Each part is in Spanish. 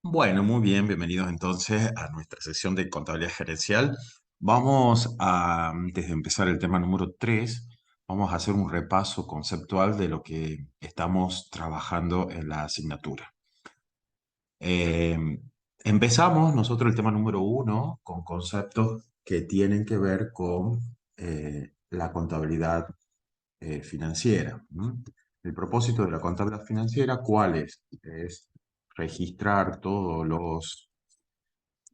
Bueno, muy bien, bienvenidos entonces a nuestra sesión de contabilidad gerencial. Antes de empezar el tema número 3, vamos a hacer un repaso conceptual de lo que estamos trabajando en la asignatura. Eh, Empezamos nosotros el tema número 1 con conceptos que tienen que ver con la contabilidad financiera. ¿M? El propósito de la contabilidad financiera, ¿cuál es? Es registrar todos los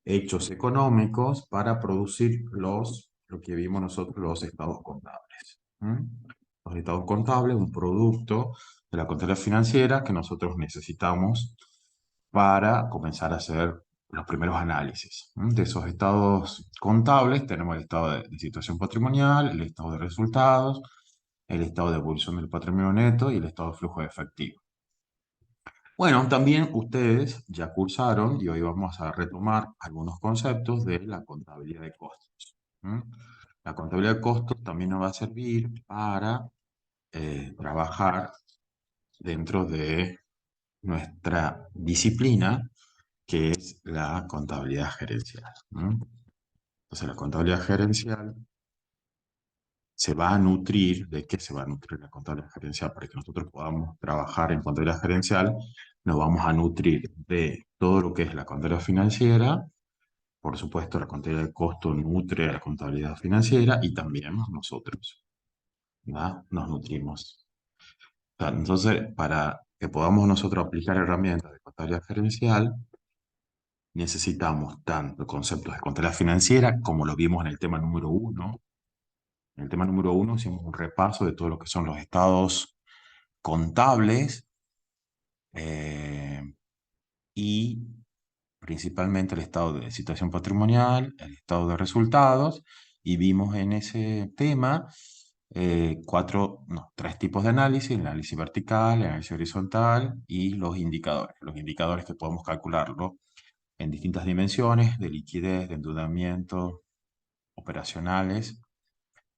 hechos económicos para producir lo que vimos nosotros, los estados contables. ¿M? Los estados contables, un producto de la contabilidad financiera que nosotros necesitamos para comenzar a hacer los primeros análisis. ¿M? De esos estados contables tenemos el estado de situación patrimonial, el estado de resultados, el estado de evolución del patrimonio neto y el estado de flujo de efectivo. Bueno, también ustedes ya cursaron y hoy vamos a retomar algunos conceptos de la contabilidad de costos. ¿M? La contabilidad de costos también nos va a servir para trabajar dentro de nuestra disciplina, que es la contabilidad gerencial. ¿M? Entonces, la contabilidad gerencial se va a nutrir. ¿De qué se va a nutrir la contabilidad gerencial? Para que nosotros podamos trabajar en contabilidad gerencial, nos vamos a nutrir de todo lo que es la contabilidad financiera. Por supuesto, la contabilidad de costo nutre a la contabilidad financiera y también nosotros, ¿verdad? Nos nutrimos. O sea, entonces, para que podamos nosotros aplicar herramientas de contabilidad gerencial, necesitamos tanto conceptos de contabilidad financiera, como lo vimos en el tema número 1. En el tema número 1 hicimos un repaso de todo lo que son los estados contables eh, y principalmente el estado de situación patrimonial, el estado de resultados, y vimos en ese tema tres tipos de análisis: el análisis vertical, el análisis horizontal y los indicadores. Los indicadores que podemos calcularlo en distintas dimensiones: de liquidez, de endeudamiento, operacionales,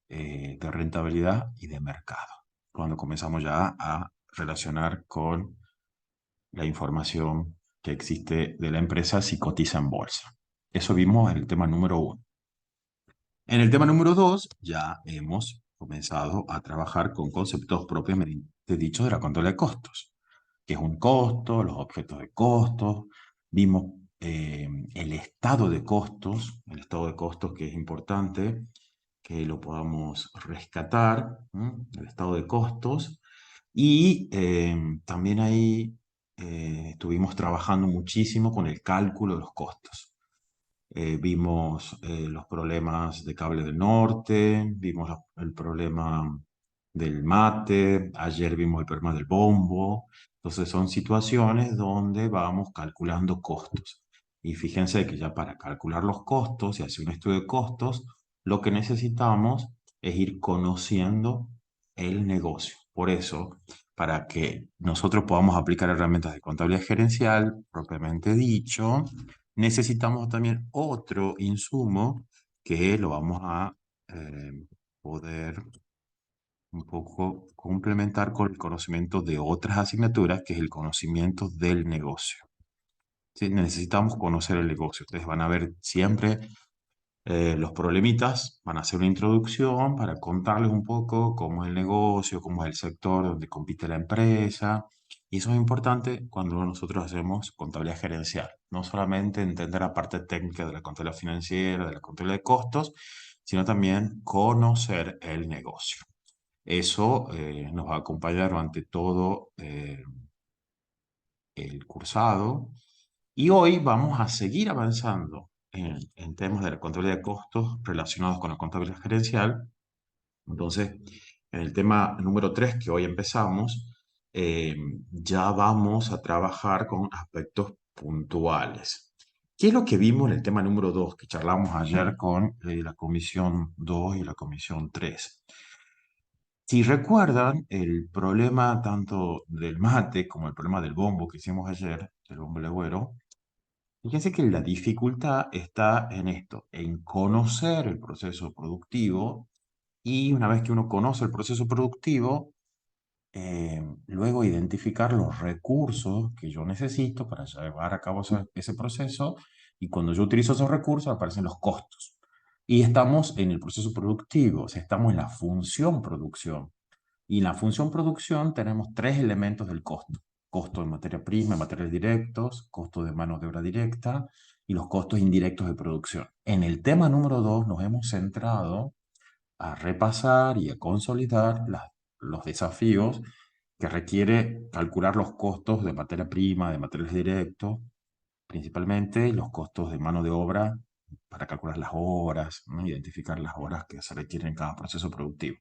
de rentabilidad y de mercado. Cuando comenzamos ya a relacionar con la información que existe de la empresa si cotiza en bolsa. Eso vimos en el tema número 1. En el tema número 2 ya hemos comenzado a trabajar con conceptos propiamente dichos de la contabilidad de costos, que es un costo, los objetos de costos. Vimos el estado de costos, que es importante que lo podamos rescatar, ¿m? El estado de costos. Y también ahí estuvimos trabajando muchísimo con el cálculo de los costos. Vimos los problemas de Cable del Norte, vimos el problema del mate, ayer vimos el problema del bombo. Entonces son situaciones donde vamos calculando costos. Y fíjense que ya para calcular los costos y hacer un estudio de costos, lo que necesitamos es ir conociendo el negocio. Por eso, para que nosotros podamos aplicar herramientas de contabilidad gerencial, propiamente dicho, necesitamos también otro insumo que lo vamos a poder un poco complementar con el conocimiento de otras asignaturas, que es el conocimiento del negocio. ¿Sí? Necesitamos conocer el negocio. Ustedes van a ver siempre los problemitas, van a hacer una introducción para contarles un poco cómo es el negocio, cómo es el sector donde compite la empresa. Y eso es importante cuando nosotros hacemos contabilidad gerencial. No solamente entender la parte técnica de la contabilidad financiera, de la contabilidad de costos, sino también conocer el negocio. Eso nos va a acompañar durante todo el cursado. Y hoy vamos a seguir avanzando en temas de la contabilidad de costos relacionados con la contabilidad gerencial. Entonces, en el tema número 3 que hoy empezamos, eh, ya vamos a trabajar con aspectos puntuales. ¿Qué es lo que vimos en el tema número 2 que charlamos ayer con la comisión 2 y la comisión 3? Si recuerdan, el problema tanto del mate como el problema del bombo que hicimos ayer, del bombo legüero, fíjense que la dificultad está en esto, en conocer el proceso productivo. Y una vez que uno conoce el proceso productivo, Luego identificar los recursos que yo necesito para llevar a cabo ese proceso y cuando yo utilizo esos recursos aparecen los costos. Y estamos en el proceso productivo, o sea, estamos en la función producción. Y en la función producción tenemos tres elementos del costo. Costo de materia prima, materiales directos, costo de mano de obra directa y los costos indirectos de producción. En el tema número 2 nos hemos centrado a repasar y a consolidar los desafíos que requiere calcular los costos de materia prima, de materiales directos, principalmente los costos de mano de obra para calcular las horas, ¿no? Identificar las horas que se requieren en cada proceso productivo.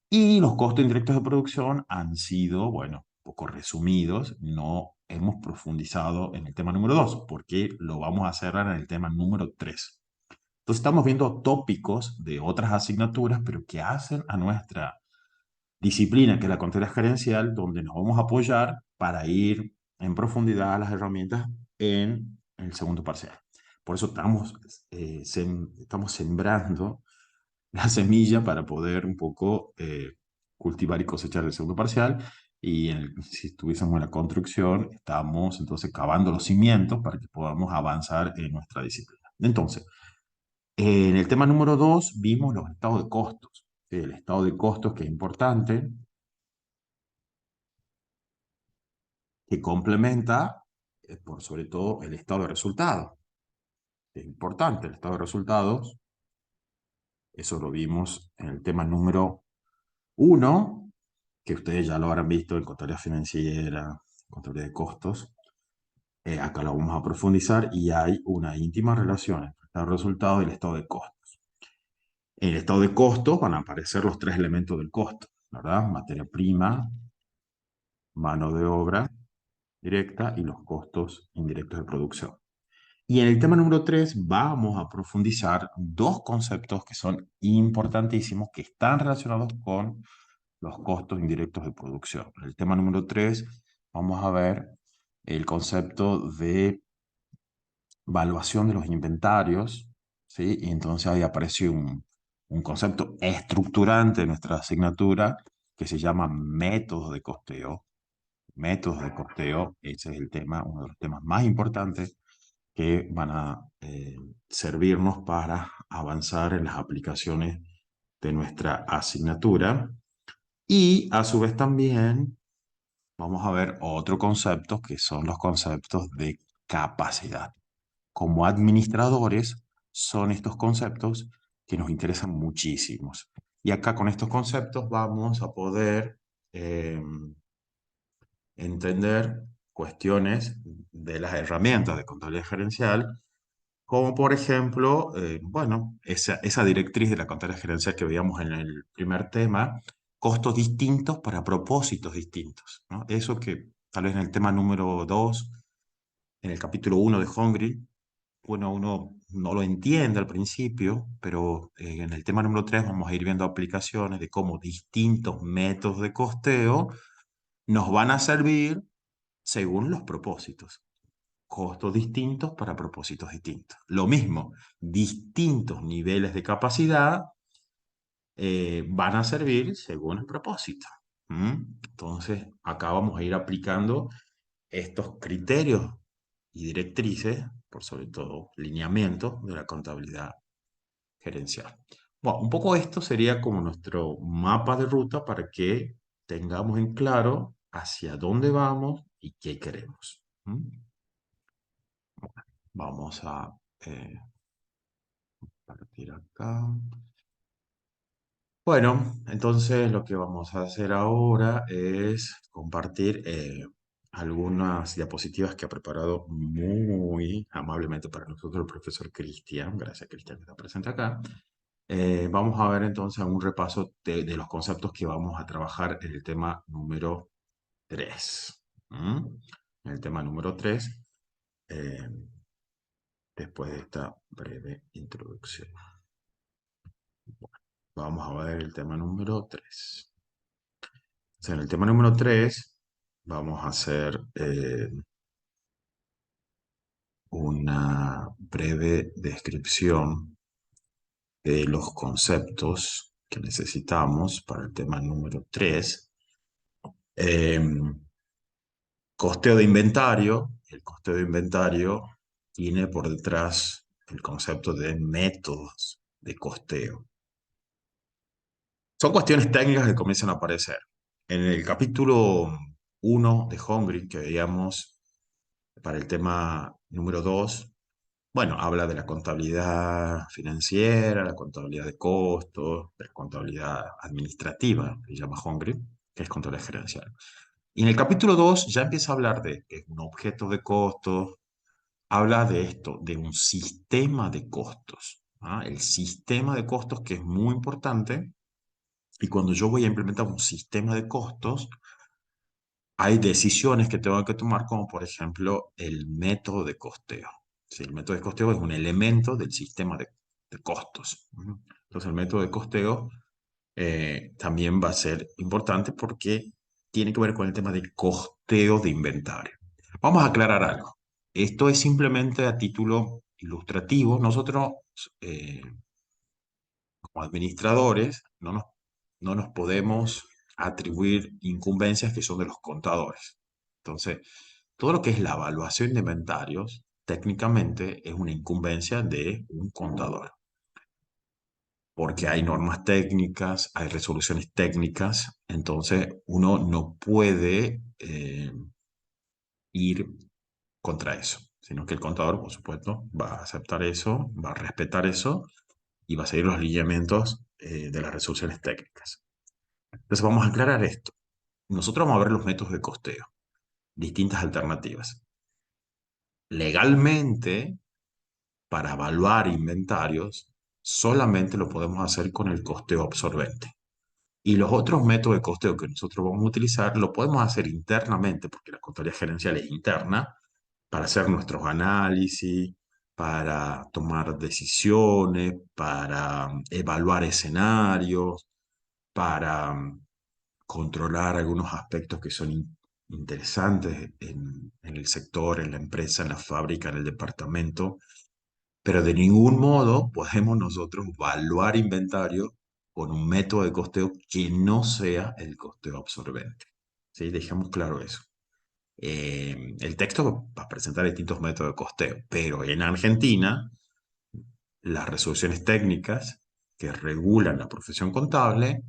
Y los costos indirectos de producción han sido, bueno, un poco resumidos, no hemos profundizado en el tema número 2, porque lo vamos a hacer en el tema número 3. Entonces estamos viendo tópicos de otras asignaturas, pero que hacen a nuestra disciplina, que es la contabilidad gerencial, donde nos vamos a apoyar para ir en profundidad a las herramientas en el segundo parcial. Por eso estamos sembrando la semilla para poder un poco cultivar y cosechar el segundo parcial. Y si estuviésemos en la construcción, estamos entonces cavando los cimientos para que podamos avanzar en nuestra disciplina. Entonces, en el tema número 2 vimos los estados de costos. ¿Sí? El estado de costos que es importante, que complementa por sobre todo el estado de resultados. Es importante el estado de resultados. Eso lo vimos en el tema número 1, que ustedes ya lo habrán visto en contabilidad financiera, contabilidad de costos. Acá lo vamos a profundizar y hay una íntima relación entre el estado de resultados y el estado de costos. En el estado de costos van a aparecer los tres elementos del costo, ¿verdad? Materia prima, mano de obra directa y los costos indirectos de producción. Y en el tema número 3 vamos a profundizar dos conceptos que son importantísimos, que están relacionados con los costos indirectos de producción. En el tema número 3 vamos a ver el concepto de evaluación de los inventarios, ¿sí? Y entonces ahí aparece un concepto estructurante de nuestra asignatura que se llama métodos de costeo. Métodos de costeo, ese es el tema, uno de los temas más importantes que van a servirnos para avanzar en las aplicaciones de nuestra asignatura. Y a su vez también vamos a ver otro concepto que son los conceptos de capacidad. Como administradores son estos conceptos que nos interesan muchísimos. Y acá con estos conceptos vamos a poder eh, entender cuestiones de las herramientas de contabilidad gerencial, como por ejemplo, bueno, esa directriz de la contabilidad gerencial que veíamos en el primer tema, costos distintos para propósitos distintos, ¿no? Eso que tal vez en el tema número 2, en el capítulo 1 de Hongry, bueno, uno no lo entiende al principio, pero en el tema número 3 vamos a ir viendo aplicaciones de cómo distintos métodos de costeo nos van a servir según los propósitos. Costos distintos para propósitos distintos. Lo mismo, distintos niveles de capacidad van a servir según el propósito. Entonces, acá vamos a ir aplicando estos criterios y directrices, por sobre todo lineamientos de la contabilidad gerencial. Bueno, un poco esto sería como nuestro mapa de ruta para que tengamos en claro hacia dónde vamos y qué queremos. Vamos a partir acá. Bueno, entonces lo que vamos a hacer ahora es compartir algunas diapositivas que ha preparado muy amablemente para nosotros el profesor Cristian. Gracias, Cristian, que está presente acá. Vamos a ver entonces un repaso de los conceptos que vamos a trabajar en el tema número 3. En el tema número 3, eh, después de esta breve introducción. Vamos a ver el tema número 3. En el tema número 3 vamos a hacer una breve descripción de los conceptos que necesitamos para el tema número 3. Em, Costeo de inventario. El costeo de inventario tiene por detrás el concepto de métodos de costeo. Son cuestiones técnicas que comienzan a aparecer. En el capítulo 1 de Hungry, que veíamos para el tema número 2, bueno, habla de la contabilidad financiera, la contabilidad de costos, de la contabilidad administrativa, que se llama Hungry, que es contabilidad gerencial. Y en el capítulo 2 ya empieza a hablar de que es un objeto de costos, habla de esto, de un sistema de costos. ¿Ah? El sistema de costos que es muy importante. Y cuando yo voy a implementar un sistema de costos, hay decisiones que tengo que tomar, como por ejemplo el método de costeo. Sí, el método de costeo es un elemento del sistema de costos. Ujú. Entonces el método de costeo también va a ser importante porque tiene que ver con el tema del costeo de inventario. Vamos a aclarar algo. Esto es simplemente a título ilustrativo. Nosotros, eh, como administradores, no nos podemos atribuir incumbencias que son de los contadores. Entonces, todo lo que es la evaluación de inventarios, técnicamente es una incumbencia de un contador, porque hay normas técnicas, hay resoluciones técnicas, entonces uno no puede ir contra eso, sino que el contador, por supuesto, va a aceptar eso, va a respetar eso y va a seguir los lineamientos de las resoluciones técnicas. Entonces vamos a aclarar esto. Nosotros vamos a ver los métodos de costeo, distintas alternativas. Legalmente, para evaluar inventarios, solamente lo podemos hacer con el costeo absorbente. Y los otros métodos de costeo que nosotros vamos a utilizar, lo podemos hacer internamente, porque la contabilidad gerencial es interna, para hacer nuestros análisis, para tomar decisiones, para evaluar escenarios, para controlar algunos aspectos que son interesantes en el sector, en la empresa, en la fábrica, en el departamento, pero de ningún modo podemos nosotros evaluar inventario con un método de costeo que no sea el costeo absorbente. ¿Sí? Dejemos claro eso. El texto va a presentar distintos métodos de costeo, pero en Argentina las resoluciones técnicas que regulan la profesión contable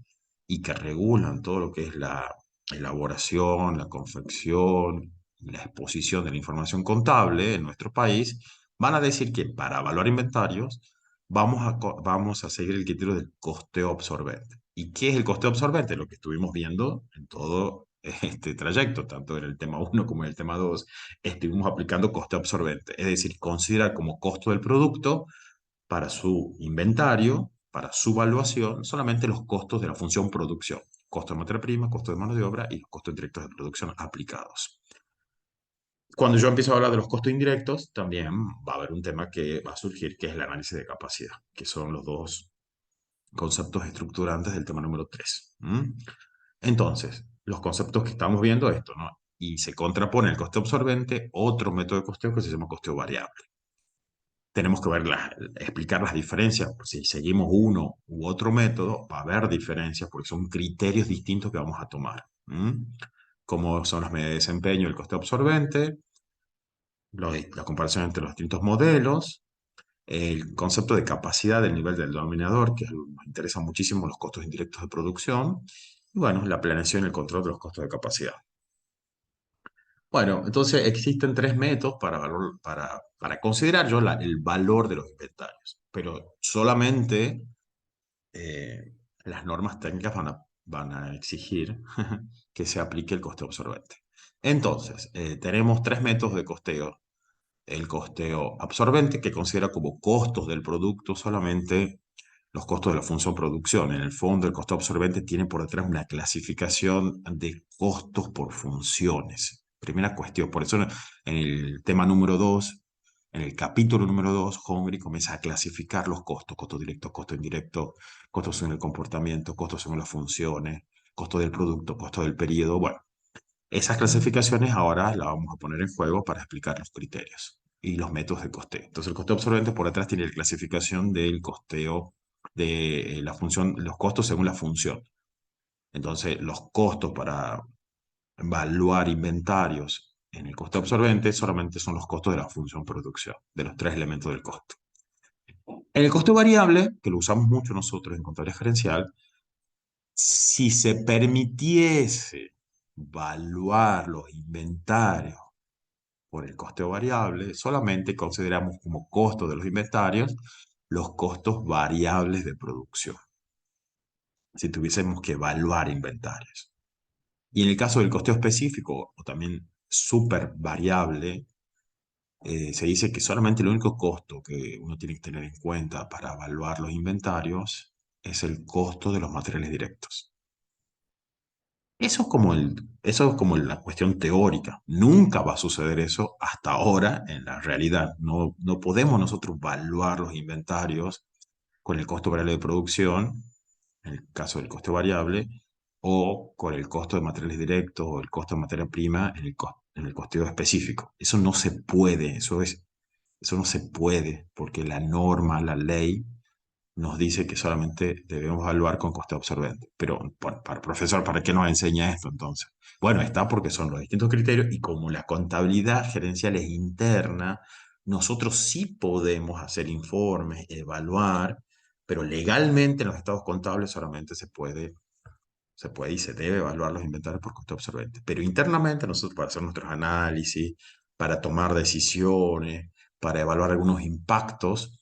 y que regulan todo lo que es la elaboración, la confección y la exposición de la información contable en nuestro país, van a decir que para evaluar inventarios vamos a seguir el criterio del costeo absorbente. ¿Y qué es el costeo absorbente? Lo que estuvimos viendo en todo este trayecto, tanto en el tema 1 como en el tema 2, estuvimos aplicando costeo absorbente, es decir, considerar como costo del producto para su inventario, para su evaluación, solamente los costos de la función producción. Costo de materia prima, costo de mano de obra y los costos indirectos de producción aplicados. Cuando yo empiezo a hablar de los costos indirectos, también va a haber un tema que va a surgir, que es el análisis de capacidad, que son los dos conceptos estructurantes del tema número 3. Entonces, los conceptos que estamos viendo esto, ¿no? Y se contrapone el coste absorbente, otro método de costeo que se llama costeo variable. Tenemos que ver explicar las diferencias. Si seguimos uno u otro método, va a haber diferencias porque son criterios distintos que vamos a tomar. Como son las medidas de desempeño, el coste absorbente, la comparación entre los distintos modelos, el concepto de capacidad del nivel del denominador, que nos interesa muchísimo, los costos indirectos de producción, y bueno, la planeación y el control de los costos de capacidad. Bueno, entonces existen tres métodos para considerar yo el valor de los inventarios, pero solamente las normas técnicas van a exigir que se aplique el coste absorbente. Entonces, tenemos tres métodos de costeo. El costeo absorbente, que considera como costos del producto solamente los costos de la función producción. En el fondo, el costo absorbente tiene por detrás una clasificación de costos por funciones. Primera cuestión, por eso en el tema número 2, en el capítulo número 2, Hungry comienza a clasificar los costos, costo directo, costo indirecto, costos según el comportamiento, costos según las funciones, costo del producto, costo del periodo. Bueno, esas clasificaciones ahora las vamos a poner en juego para explicar los criterios y los métodos de costeo. Entonces, el costeo absorbente por detrás tiene la clasificación del costeo de la función, los costos según la función. Entonces, los costos para evaluar inventarios en el costo absorbente solamente son los costos de la función producción, de los tres elementos del costo. En el costo variable, que lo usamos mucho nosotros en contabilidad gerencial, si se permitiese evaluar los inventarios por el costo variable, solamente consideramos como costo de los inventarios los costos variables de producción, si tuviésemos que evaluar inventarios. Y en el caso del costeo específico, o también súper variable, se dice que solamente el único costo que uno tiene que tener en cuenta para evaluar los inventarios es el costo de los materiales directos. Eso es como la cuestión teórica. Nunca va a suceder eso hasta ahora en la realidad. No, no podemos nosotros evaluar los inventarios con el costo variable de producción, en el caso del coste variable, o con el costo de materiales directos o el costo de materia prima en el costeo específico. Eso no se puede, eso no se puede, porque la norma, la ley, nos dice que solamente debemos evaluar con coste absorbente. Pero, para profesor, ¿para qué nos enseña esto entonces? Bueno, está porque son los distintos criterios y como la contabilidad gerencial es interna, nosotros sí podemos hacer informes, evaluar, pero legalmente en los estados contables solamente se puede y se debe evaluar los inventarios por costo absorbente. Pero internamente nosotros para hacer nuestros análisis, para tomar decisiones, para evaluar algunos impactos,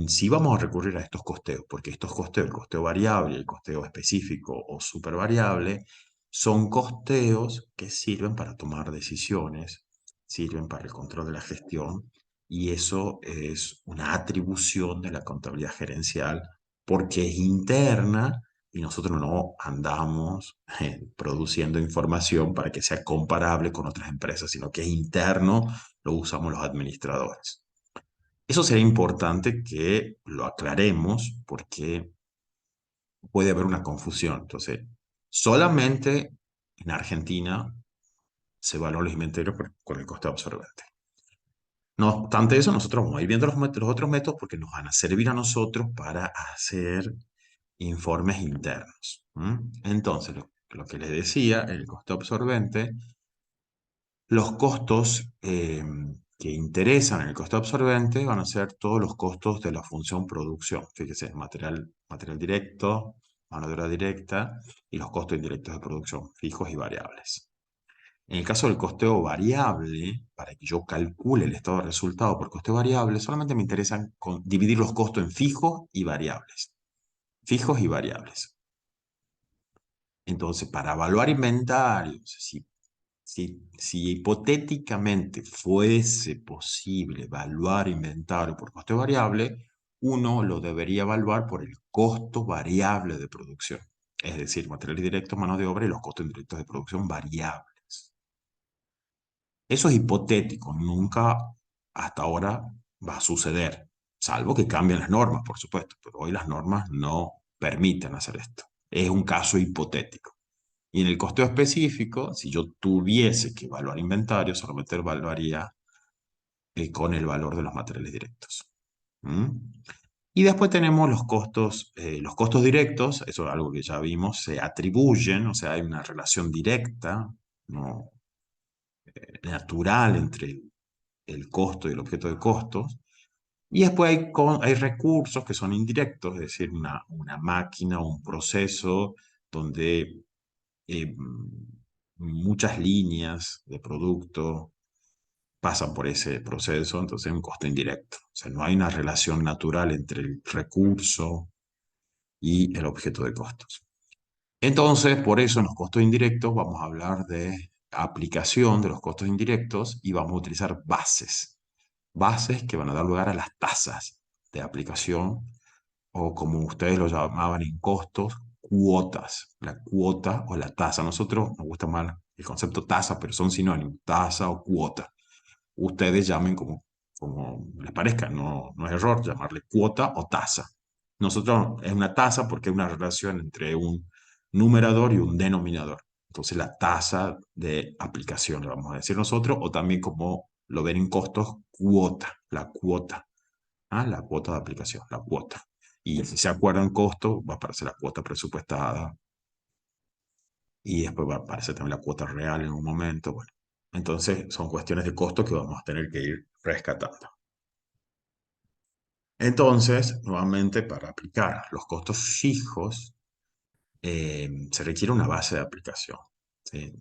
sí vamos a recurrir a estos costeos, porque estos costeos, el costeo variable, el costeo específico o supervariable, son costeos que sirven para tomar decisiones, sirven para el control de la gestión, y eso es una atribución de la contabilidad gerencial porque es interna y nosotros no andamos produciendo información para que sea comparable con otras empresas, sino que es interno, lo usamos los administradores. Eso sería importante que lo aclaremos porque puede haber una confusión. Entonces, solamente en Argentina se evalúan los inventarios con el coste absorbente. No obstante eso, nosotros vamos a ir viendo los otros métodos porque nos van a servir a nosotros para hacer informes internos. Entonces, lo que les decía, el costo absorbente, los costos que interesan en el costo absorbente van a ser todos los costos de la función producción. Fíjese, material directo, mano de obra directa y los costos indirectos de producción, fijos y variables. En el caso del costeo variable, para que yo calcule el estado de resultado por costeo variable, solamente me interesa dividir los costos en fijos y variables. Fijos y variables. Entonces, para evaluar inventarios, si hipotéticamente fuese posible evaluar inventario por costo variable, uno lo debería evaluar por el costo variable de producción. Es decir, materiales directos, mano de obra y los costos indirectos de producción variables. Eso es hipotético, nunca hasta ahora va a suceder, salvo que cambien las normas, por supuesto, pero hoy las normas no permiten hacer esto. Es un caso hipotético. Y en el costeo específico, si yo tuviese que evaluar inventario, solamente evaluaría con el valor de los materiales directos. ¿Mm? Y después tenemos los costos directos, eso es algo que ya vimos, se atribuyen, o sea, hay una relación directa, no, natural entre el costo y el objeto de costos. Y después hay recursos que son indirectos, es decir, una máquina o un proceso donde eh, muchas líneas de producto pasan por ese proceso, entonces es un costo indirecto. O sea, no hay una relación natural entre el recurso y el objeto de costos. Entonces, por eso en los costos indirectos vamos a hablar de aplicación de los costos indirectos y vamos a utilizar bases. Bases que van a dar lugar a las tasas de aplicación o como ustedes lo llamaban en costos, cuotas. La cuota o la tasa. A nosotros nos gusta más el concepto tasa, pero son sinónimos, tasa o cuota. Ustedes llamen como les parezca, no, no es error llamarle cuota o tasa. Nosotros es una tasa porque es una relación entre un numerador y un denominador. Entonces la tasa de aplicación, le vamos a decir nosotros, o también como lo ven en costos, cuota, la cuota. La cuota de aplicación, la cuota. Y si se acuerdan costo, va a aparecer la cuota presupuestada. y después va a aparecer también la cuota real en un momento. Bueno, entonces son cuestiones de costo que vamos a tener que ir rescatando. Entonces, nuevamente, para aplicar los costos fijos, se requiere una base de aplicación. ¿Sí?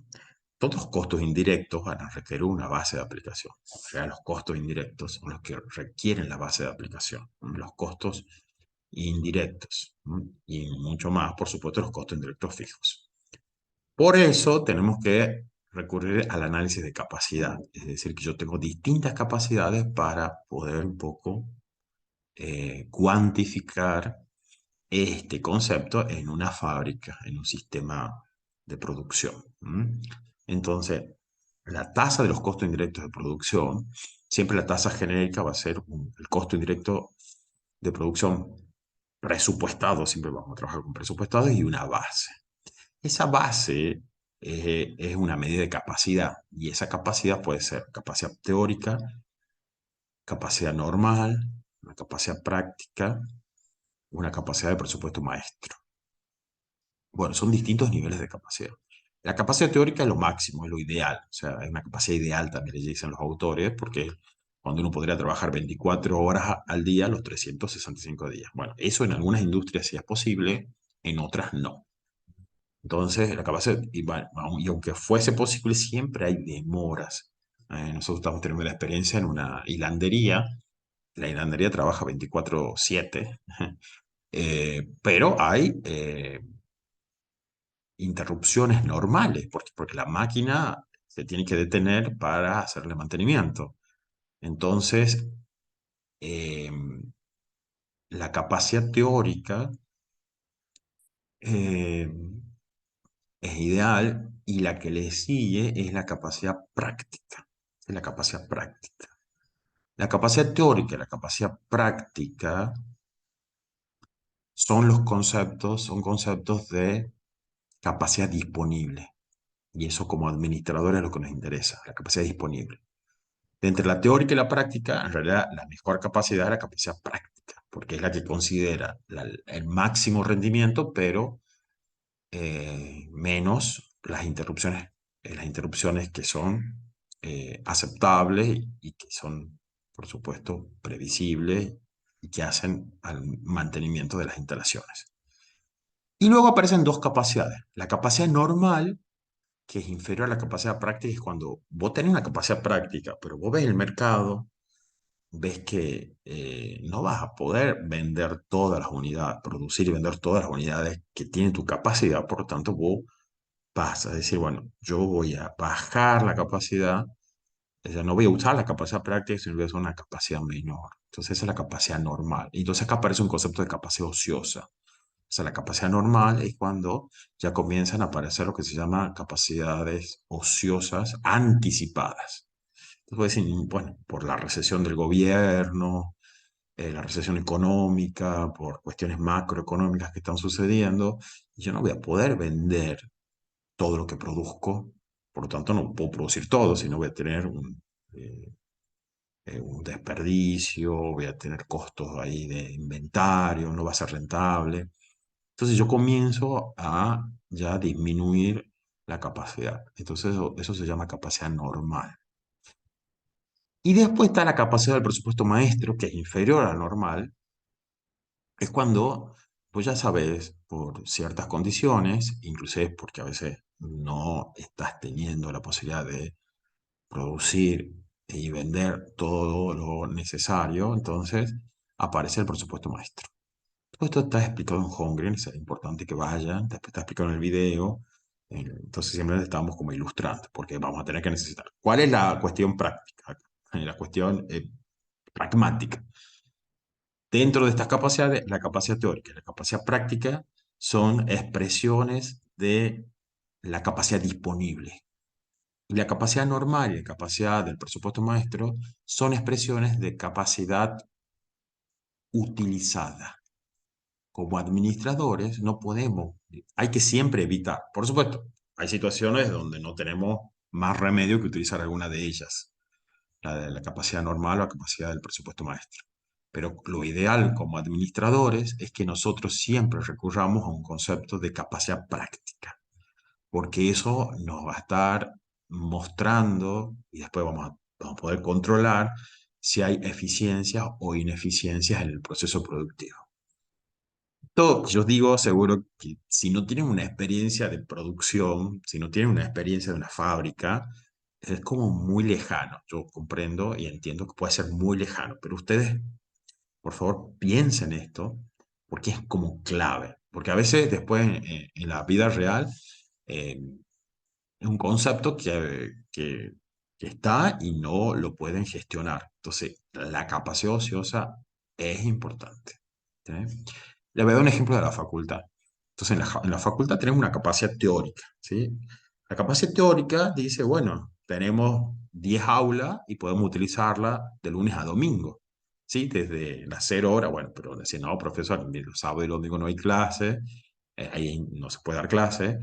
Todos los costos indirectos van a requerir una base de aplicación. O sea, los costos indirectos son los que requieren la base de aplicación. Los costos indirectos. Y mucho más, por supuesto, los costos indirectos fijos. Por eso tenemos que recurrir al análisis de capacidad. Es decir, que yo tengo distintas capacidades para poder un poco cuantificar este concepto en una fábrica, en un sistema de producción. Entonces, la tasa de los costos indirectos de producción, siempre la tasa genérica va a ser el costo indirecto de producción presupuestado, siempre vamos a trabajar con presupuestados y una base. Esa base es una medida de capacidad y esa capacidad puede ser capacidad teórica, capacidad normal, una capacidad práctica, una capacidad de presupuesto maestro. Bueno, son distintos niveles de capacidad. La capacidad teórica es lo máximo, es lo ideal. O sea, es una capacidad ideal también, le dicen los autores, porque es cuando uno podría trabajar 24 horas al día, los 365 días. Bueno, eso en algunas industrias sí es posible, en otras no. Entonces, la capacidad, y aunque fuese posible, siempre hay demoras. Nosotros estamos teniendo la experiencia en una hilandería. La hilandería trabaja 24/7, pero hay interrupciones normales, porque la máquina se tiene que detener para hacerle mantenimiento. Entonces, eh, la capacidad teórica eh, es ideal y la que le sigue es la capacidad práctica. Es la capacidad práctica. La capacidad teórica y la capacidad práctica son conceptos de capacidad disponible. Y eso como administrador es lo que nos interesa, la capacidad disponible. De entre la teórica y la práctica, en realidad la mejor capacidad es la capacidad práctica, porque es la que considera el máximo rendimiento, pero menos las interrupciones que son aceptables y que son, por supuesto, previsibles y que hacen al mantenimiento de las instalaciones. Y luego aparecen dos capacidades. La capacidad normal, que es inferior a la capacidad práctica, es cuando vos tenés una capacidad práctica, pero vos ves el mercado, ves que no vas a poder vender todas las unidades, producir y vender todas las unidades que tienen tu capacidad, por lo tanto vos vas a decir, bueno, yo voy a bajar la capacidad, o sea, no voy a usar la capacidad práctica, sino voy a usar una capacidad menor. Entonces esa es la capacidad normal. Y entonces acá aparece un concepto de capacidad ociosa. O sea, la capacidad normal es cuando ya comienzan a aparecer lo que se llama capacidades ociosas anticipadas. Entonces, voy a decir, bueno, por la recesión del gobierno, la recesión económica, por cuestiones macroeconómicas que están sucediendo, yo no voy a poder vender todo lo que produzco, por lo tanto no puedo producir todo, sino voy a tener un desperdicio, voy a tener costos ahí de inventario, no va a ser rentable. Entonces yo comienzo a ya disminuir la capacidad. Entonces eso se llama capacidad normal. Y después está la capacidad del presupuesto maestro, que es inferior a la normal, es cuando, pues ya sabes, por ciertas condiciones, inclusive porque a veces no estás teniendo la posibilidad de producir y vender todo lo necesario, entonces aparece el presupuesto maestro. Todo esto está explicado en Hongren, es importante que vayan, después está explicado en el video, entonces siempre estamos como ilustrando, porque vamos a tener que necesitar. ¿Cuál es la cuestión práctica? La cuestión pragmática. Dentro de estas capacidades, la capacidad teórica y la capacidad práctica son expresiones de la capacidad disponible. Y la capacidad normal y la capacidad del presupuesto maestro son expresiones de capacidad utilizada. Como administradores no podemos, hay que siempre evitar. Por supuesto, hay situaciones donde no tenemos más remedio que utilizar alguna de ellas, la de la capacidad normal o la capacidad del presupuesto maestro. Pero lo ideal como administradores es que nosotros siempre recurramos a un concepto de capacidad práctica. porque eso nos va a estar mostrando y después vamos a poder controlar si hay eficiencias o ineficiencias en el proceso productivo. Todo, yo digo, seguro que si no tienen una experiencia de producción, si no tienen una experiencia de una fábrica, es como muy lejano. Yo comprendo y entiendo que puede ser muy lejano, pero ustedes, por favor, piensen esto, porque es como clave. Porque a veces después en la vida real eh, es un concepto que está y no lo pueden gestionar. Entonces, la capacidad ociosa es importante. ¿Sí? Le voy a dar un ejemplo de la facultad. Entonces, en la facultad tenemos una capacidad teórica, ¿sí? La capacidad teórica dice, bueno, tenemos 10 aulas y podemos utilizarla de lunes a domingo, ¿sí? Desde las 0 horas, bueno, pero decir, no, profesor, ni los sábados y los domingos no hay clase, ahí no se puede dar clase.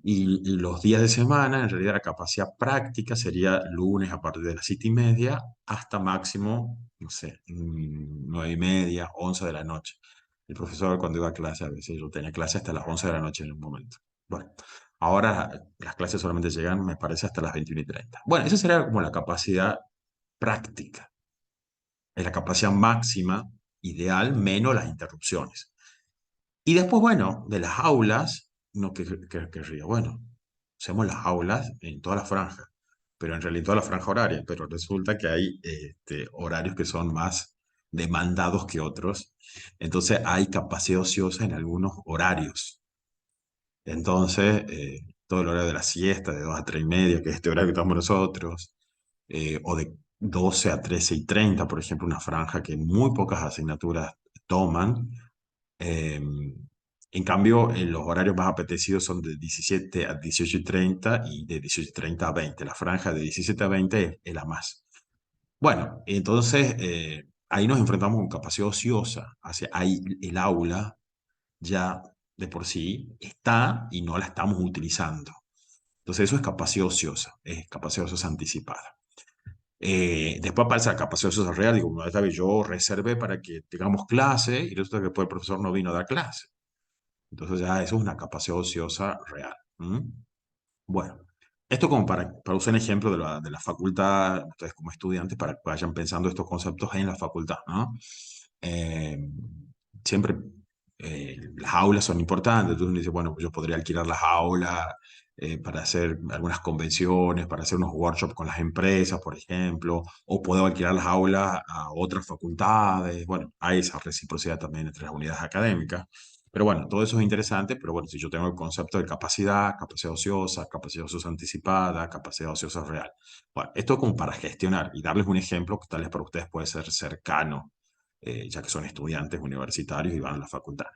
Y los días de semana, en realidad la capacidad práctica sería lunes a partir de las 7:30 hasta máximo, no sé, 9:30, 11 de la noche. El profesor cuando iba a clase, a veces yo tenía clase hasta las 11 de la noche en un momento. Bueno, ahora las clases solamente llegan, me parece, hasta las 21:30. Bueno, esa sería como la capacidad práctica, es la capacidad máxima, ideal, menos las interrupciones. Y después, bueno, de las aulas, no querría, bueno, hacemos las aulas en toda la franja, pero en realidad en toda la franja horaria, pero resulta que hay horarios que son más demandados que otros, entonces hay capacidad ociosa en algunos horarios. Entonces, todo el horario de la siesta, de 2 a 3:30, que es este horario que estamos nosotros, o de 12 a 13:30, por ejemplo, una franja que muy pocas asignaturas toman, eh, en cambio, los horarios más apetecidos son de 17 a 18:30 y de 18:30 a 20. La franja de 17 a 20 es la más. Bueno, entonces ahí nos enfrentamos con capacidad ociosa. Hacia, ahí el aula ya de por sí está y no la estamos utilizando. Entonces eso es capacidad ociosa, es capacidad ociosa anticipada. Después aparece la capacidad ociosa real. Digo, bueno, esta vez yo reservé para que tengamos clase y resulta que después el profesor no vino a dar clase. Entonces ya eso es una capacidad ociosa real. ¿Mm? Bueno, esto como para usar un ejemplo de la facultad, ustedes como estudiantes, para que vayan pensando estos conceptos en la facultad, ¿no? Eh, siempre las aulas son importantes, entonces uno dice, bueno, yo podría alquilar las aulas para hacer algunas convenciones, para hacer unos workshops con las empresas, por ejemplo, o puedo alquilar las aulas a otras facultades, bueno, hay esa reciprocidad también entre las unidades académicas. Pero bueno, todo eso es interesante, pero bueno, si yo tengo el concepto de capacidad, capacidad ociosa anticipada, capacidad ociosa real. Bueno, esto como para gestionar y darles un ejemplo que tal vez para ustedes puede ser cercano, ya que son estudiantes universitarios y van a la facultad.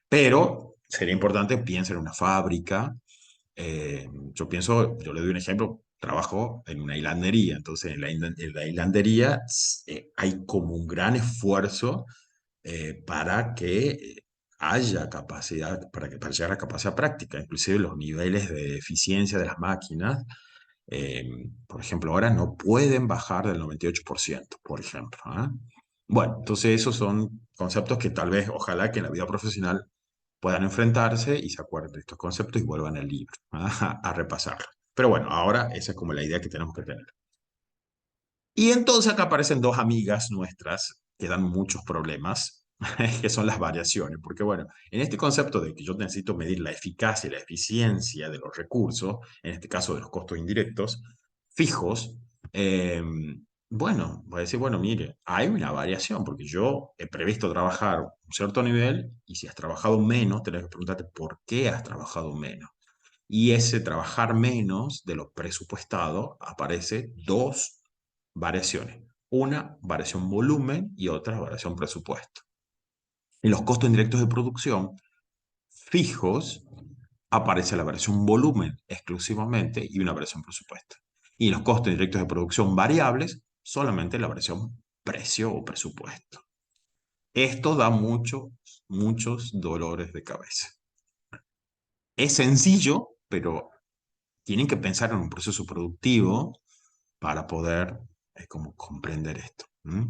Pero sería importante, piensen en una fábrica. Yo le doy un ejemplo, trabajo en una hilandería, entonces en la hilandería hay como un gran esfuerzo para que haya capacidad, para llegar a capacidad práctica, inclusive los niveles de eficiencia de las máquinas, eh, por ejemplo, ahora no pueden bajar del 98%, por ejemplo. ¿Ah? Bueno, entonces esos son conceptos que tal vez, ojalá que en la vida profesional puedan enfrentarse y se acuerden de estos conceptos y vuelvan al libro a repasarlo. Pero bueno, ahora esa es como la idea que tenemos que tener. Y entonces acá aparecen dos amigas nuestras que dan muchos problemas, que son las variaciones, porque bueno, en este concepto de que yo necesito medir la eficacia y la eficiencia de los recursos, en este caso de los costos indirectos, fijos, eh, bueno, voy a decir, bueno, mire, hay una variación, porque yo he previsto trabajar un cierto nivel y si has trabajado menos, tenés que preguntarte por qué has trabajado menos. Y ese trabajar menos de lo presupuestado aparece dos variaciones. Una variación volumen y otra variación presupuesto. En los costos indirectos de producción fijos aparece la variación volumen exclusivamente y una variación presupuesto. Y en los costos indirectos de producción variables solamente la variación precio o presupuesto. Esto da muchos dolores de cabeza. Es sencillo, pero tienen que pensar en un proceso productivo para poder como comprender esto. ¿Mm?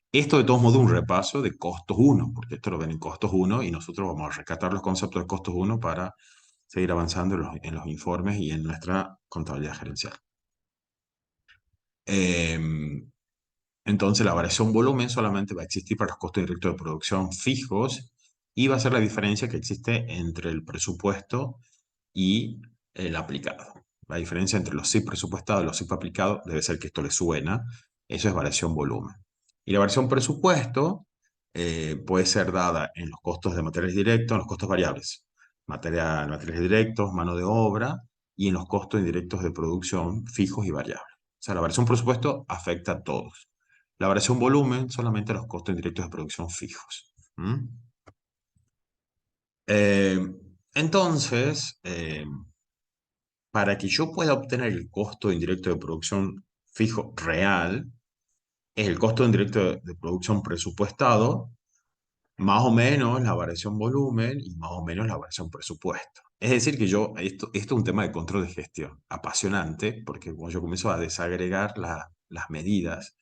Esto de todos modos un repaso de costos uno, porque esto lo ven en costos uno y nosotros vamos a rescatar los conceptos de costos uno para seguir avanzando en los informes y en nuestra contabilidad gerencial. Em, Entonces la variación volumen solamente va a existir para los costos directos de producción fijos y va a ser la diferencia que existe entre el presupuesto y el aplicado. La diferencia entre los SIP presupuestados y los SIP aplicados debe ser que esto le suena. Eso es variación volumen. Y la variación presupuesto puede ser dada en los costos de materiales directos, en los costos variables, materiales directos, mano de obra y en los costos indirectos de producción fijos y variables. O sea, la variación presupuesto afecta a todos. La variación volumen solamente a los costos indirectos de producción fijos. ¿Mm? Eh, entonces, para que yo pueda obtener el costo indirecto de producción fijo real, es el costo indirecto de producción presupuestado, más o menos la variación volumen y más o menos la variación presupuesto. Es decir, que esto es un tema de control de gestión, apasionante, porque cuando yo comienzo a desagregar las medidas,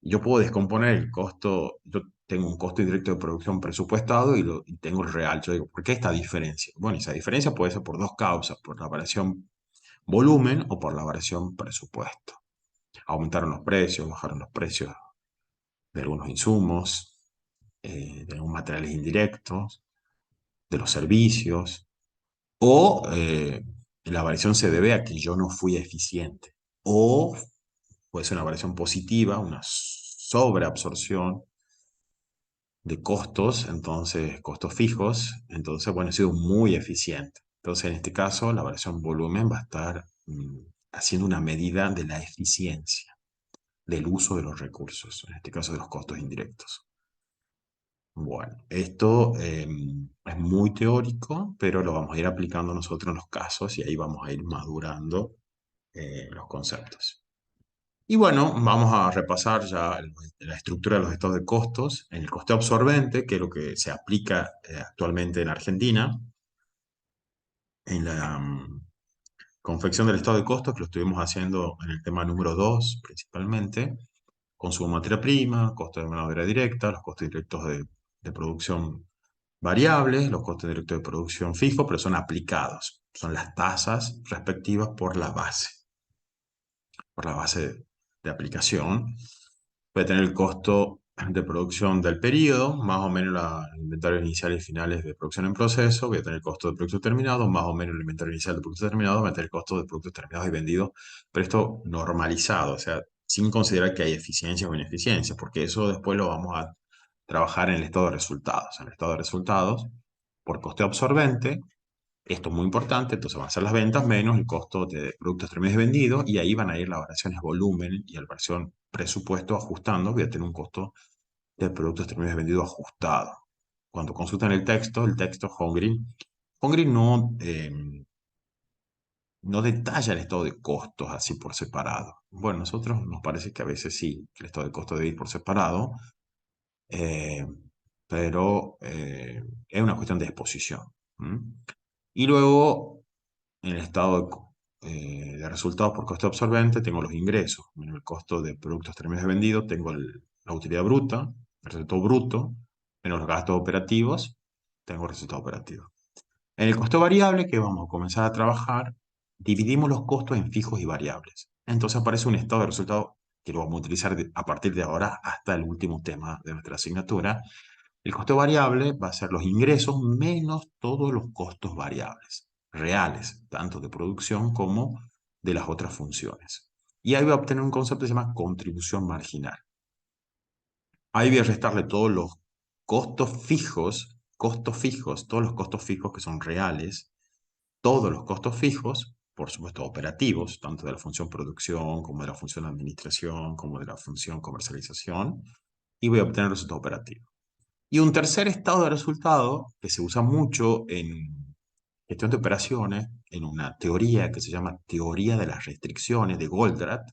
yo puedo descomponer el costo, yo tengo un costo indirecto de producción presupuestado y tengo el real. Yo digo, ¿por qué esta diferencia? Bueno, esa diferencia puede ser por dos causas, por la variación volumen o por la variación presupuesto. Aumentaron los precios, bajaron los precios de algunos insumos, de algunos materiales indirectos, de los servicios, o la variación se debe a que yo no fui eficiente, o puede ser una variación positiva, una sobreabsorción de costos, entonces costos fijos, entonces bueno, he sido muy eficiente. Entonces en este caso la variación volumen va a estar haciendo una medida de la eficiencia del uso de los recursos, en este caso de los costos indirectos. Bueno, esto es muy teórico, pero lo vamos a ir aplicando nosotros en los casos y ahí vamos a ir madurando los conceptos. Y bueno, vamos a repasar ya la estructura de los estados de costos. En el coste absorbente, que es lo que se aplica actualmente en Argentina, en la confección del estado de costos, que lo estuvimos haciendo en el tema número 2 principalmente, consumo de materia prima, costo de mano de obra directa, los costos directos de producción variables, los costos directos de producción fijos, pero son aplicados. Son las tasas respectivas por la base de aplicación. Voy a tener el costo de producción del periodo, más o menos los inventarios iniciales y finales de producción en proceso. Voy a tener el costo de producto terminado, más o menos el inventario inicial de producto terminado. Voy a tener el costo de productos terminados y vendidos, pero esto normalizado, o sea, sin considerar que hay eficiencias o ineficiencias, porque eso después lo vamos a trabajar en el estado de resultados. En el estado de resultados, por coste absorbente, esto es muy importante, entonces van a ser las ventas menos el costo de productos terminados y vendidos, y ahí van a ir las variaciones volumen y la variación presupuesto ajustando. Voy a tener un costo de productos terminados y vendidos ajustado. Cuando consultan el texto Hongry no detalla el estado de costos así por separado. Bueno, a nosotros nos parece que a veces sí, que el estado de costos debe ir por separado, eh, pero es una cuestión de exposición. ¿Mm? Y luego en el estado de resultados por costo absorbente, tengo los ingresos, menos el costo de productos terminados de vendido, tengo la utilidad bruta, el resultado bruto, menos los gastos operativos, tengo el resultado operativo. En el costo variable, que vamos a comenzar a trabajar, dividimos los costos en fijos y variables. Entonces aparece un estado de resultado que lo vamos a utilizar a partir de ahora hasta el último tema de nuestra asignatura. El costo variable va a ser los ingresos menos todos los costos variables, reales, tanto de producción como de las otras funciones. Y ahí voy a obtener un concepto que se llama contribución marginal. Ahí voy a restarle todos los costos fijos, todos los costos fijos que son reales, todos los costos fijos, por supuesto operativos, tanto de la función producción como de la función administración, como de la función comercialización, y voy a obtener el resultado operativo. Y un tercer estado de resultado que se usa mucho en gestión de operaciones, en una teoría que se llama teoría de las restricciones de Goldratt.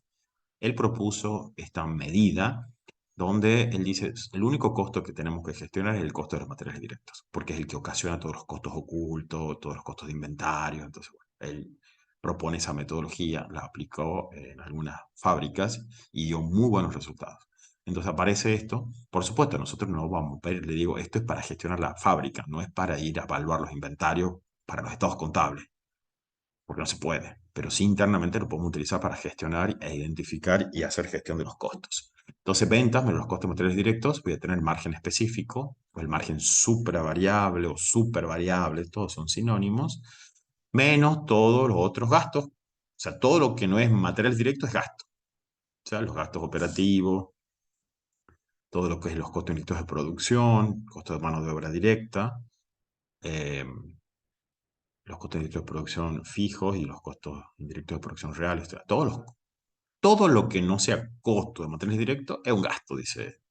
Él propuso esta medida donde él dice, el único costo que tenemos que gestionar es el costo de los materiales directos, porque es el que ocasiona todos los costos ocultos, todos los costos de inventario. Entonces, bueno, él propone esa metodología, la aplicó en algunas fábricas y dio muy buenos resultados. Entonces aparece esto. Por supuesto, nosotros no vamos a ver, le digo, esto es para gestionar la fábrica, no es para ir a evaluar los inventarios para los estados contables, porque no se puede, pero sí internamente lo podemos utilizar para gestionar e identificar y hacer gestión de los costos. Entonces, ventas menos los costos de materiales directos, voy a tener margen específico, o el margen supravariable o supervariable, todos son sinónimos, menos todos los otros gastos. O sea, todo lo que no es materiales directos es gasto. O sea, los gastos operativos, todo lo que es los costos indirectos de producción, costos de mano de obra directa, eh, los costos indirectos de producción fijos y los costos indirectos de producción reales. O sea, todo lo que no sea costo de materiales directos es un gasto, dice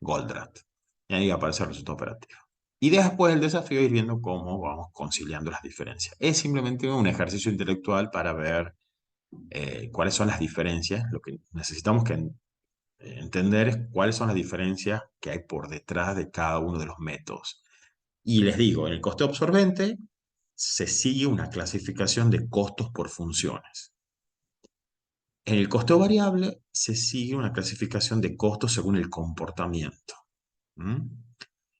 Goldratt. Y ahí aparece el resultado operativo. Y después el desafío es ir viendo cómo vamos conciliando las diferencias. Es simplemente un ejercicio intelectual para ver cuáles son las diferencias. Lo que necesitamos entender es cuáles son las diferencias que hay por detrás de cada uno de los métodos. Y les digo, en el coste absorbente se sigue una clasificación de costos por funciones. En el costo variable se sigue una clasificación de costos según el comportamiento. ¿Mm?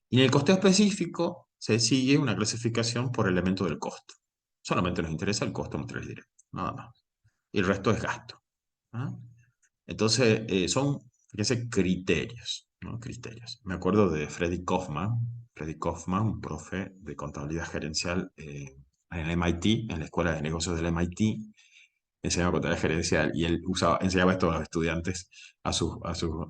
Y en el coste específico se sigue una clasificación por elemento del costo. Solamente nos interesa el costo material directo, nada más. Y el resto es gasto. ¿Ah? Entonces, fíjense, criterios, ¿no? Criterios. Me acuerdo de Freddy Kaufman, un profe de contabilidad gerencial en el MIT, en la Escuela de Negocios del MIT, enseñaba contabilidad gerencial y él enseñaba esto a los estudiantes, a sus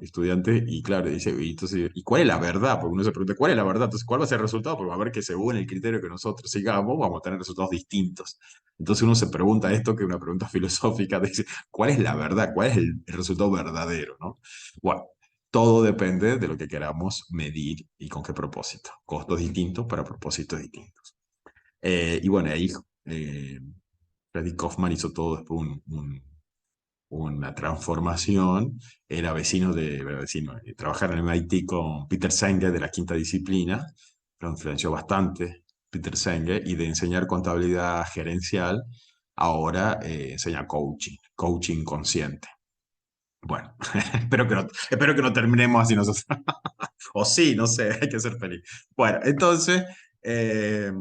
estudiantes, y claro, dice, y entonces, ¿y cuál es la verdad? Porque uno se pregunta, ¿cuál es la verdad? Entonces, ¿cuál va a ser el resultado? Porque va a ver que según el criterio que nosotros sigamos, vamos a tener resultados distintos. Entonces uno se pregunta esto, que es una pregunta filosófica, dice, ¿cuál es la verdad? ¿Cuál es el resultado verdadero? ¿No? Bueno, todo depende de lo que queramos medir y con qué propósito. Costos distintos para propósitos distintos. Y bueno, ahí eh, Freddy Kaufman hizo todo después una transformación. Era vecino, trabajar en el MIT con Peter Senge de la quinta disciplina, lo influenció bastante Peter Senge, y de enseñar contabilidad gerencial, ahora enseña coaching consciente. Bueno, espero que no terminemos así nosotros. O sí, no sé, hay que ser feliz. Bueno, entonces, eh,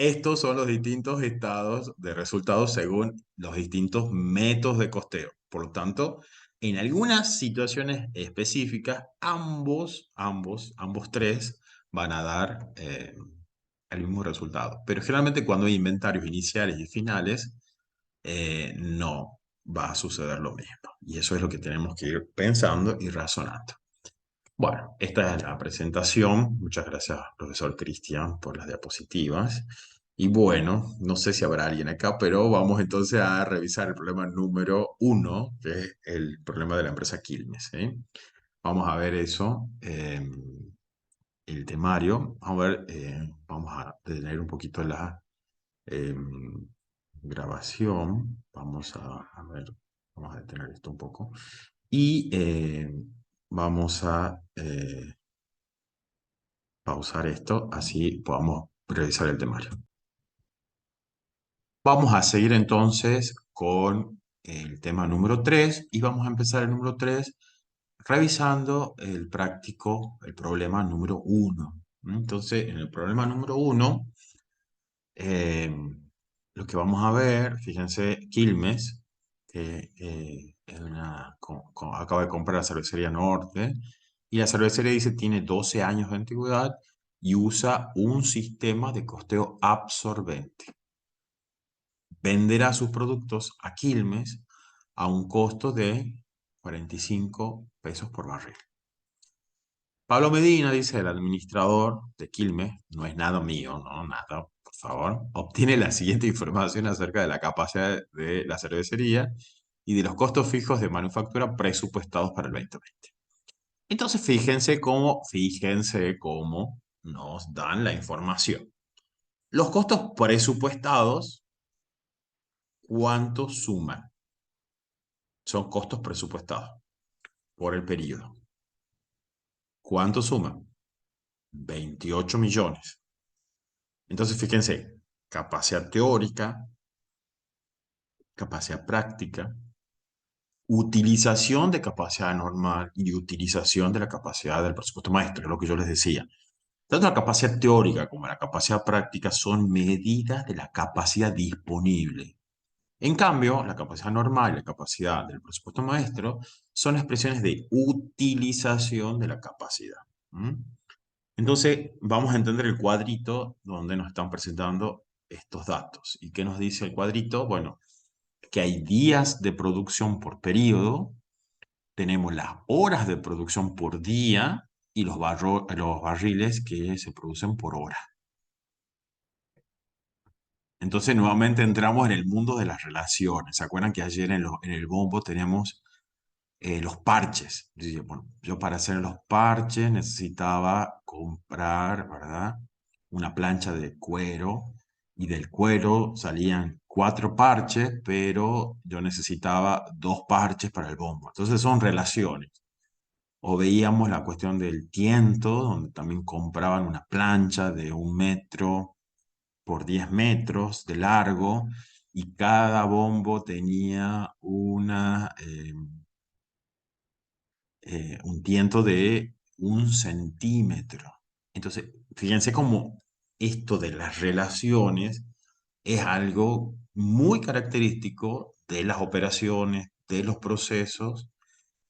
estos son los distintos estados de resultados según los distintos métodos de costeo. Por lo tanto, en algunas situaciones específicas, ambos tres van a dar el mismo resultado. Pero generalmente cuando hay inventarios iniciales y finales, no va a suceder lo mismo. Y eso es lo que tenemos que ir pensando y razonando. Bueno, esta es la presentación. Muchas gracias, profesor Cristian, por las diapositivas. Y bueno, no sé si habrá alguien acá, pero vamos entonces a revisar el problema número 1, que es el problema de la empresa Quilmes. ¿Sí? Vamos a ver eso, el temario. Vamos a ver, vamos a detener un poquito la grabación. A ver, vamos a detener esto un poco. Y vamos a pausar esto, así podamos revisar el temario. Vamos a seguir entonces con el tema número 3 y vamos a empezar el número 3 revisando el práctico, el problema número 1. Entonces, en el problema número 1, eh, lo que vamos a ver, fíjense, Quilmes, que acaba de comprar la cervecería Norte, y la cervecería dice tiene 12 años de antigüedad y usa un sistema de costeo absorbente. Venderá sus productos a Quilmes a un costo de 45 pesos por barril. Pablo Medina, dice el administrador de Quilmes, no es nada mío, no, nada, por favor, obtiene la siguiente información acerca de la capacidad de la cervecería y de los costos fijos de manufactura presupuestados para el 2020. Entonces, fíjense cómo nos dan la información. Los costos presupuestados, ¿cuánto suman? Son costos presupuestados por el periodo. ¿Cuánto suman? 28 millones. Entonces, fíjense, capacidad teórica, capacidad práctica, utilización de capacidad normal y utilización de la capacidad del presupuesto maestro, es lo que yo les decía. Tanto la capacidad teórica como la capacidad práctica son medidas de la capacidad disponible. En cambio, la capacidad normal y la capacidad del presupuesto maestro son expresiones de utilización de la capacidad. ¿Mm? Entonces, vamos a entender el cuadrito donde nos están presentando estos datos. ¿Y qué nos dice el cuadrito? Bueno, que hay días de producción por periodo, tenemos las horas de producción por día y los barriles que se producen por hora. Entonces, nuevamente entramos en el mundo de las relaciones. ¿Se acuerdan que ayer en el bombo teníamos los parches? Bueno, yo para hacer los parches necesitaba comprar, ¿verdad? Una plancha de cuero y del cuero salían 4 parches, pero yo necesitaba 2 parches para el bombo. Entonces son relaciones. O veíamos la cuestión del tiento, donde también compraban una plancha de 1 metro por 10 metros de largo y cada bombo tenía un tiento de 1 centímetro. Entonces, fíjense cómo esto de las relaciones es algo muy característico de las operaciones, de los procesos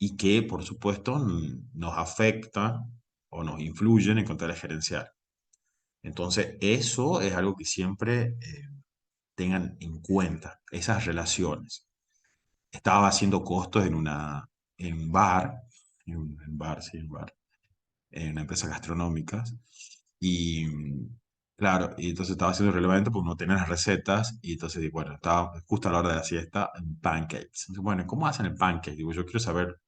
y que, por supuesto, nos afecta o nos influye en control gerencial. Entonces, eso es algo que siempre tengan en cuenta, esas relaciones. Estaba haciendo costos en un bar, sí, en un bar, en una empresa gastronómica, y claro, y entonces estaba haciendo relevante porque no tenía las recetas, y entonces, bueno, estaba justo a la hora de la siesta en pancakes. Entonces, bueno, ¿cómo hacen el pancake? Digo, yo quiero saber.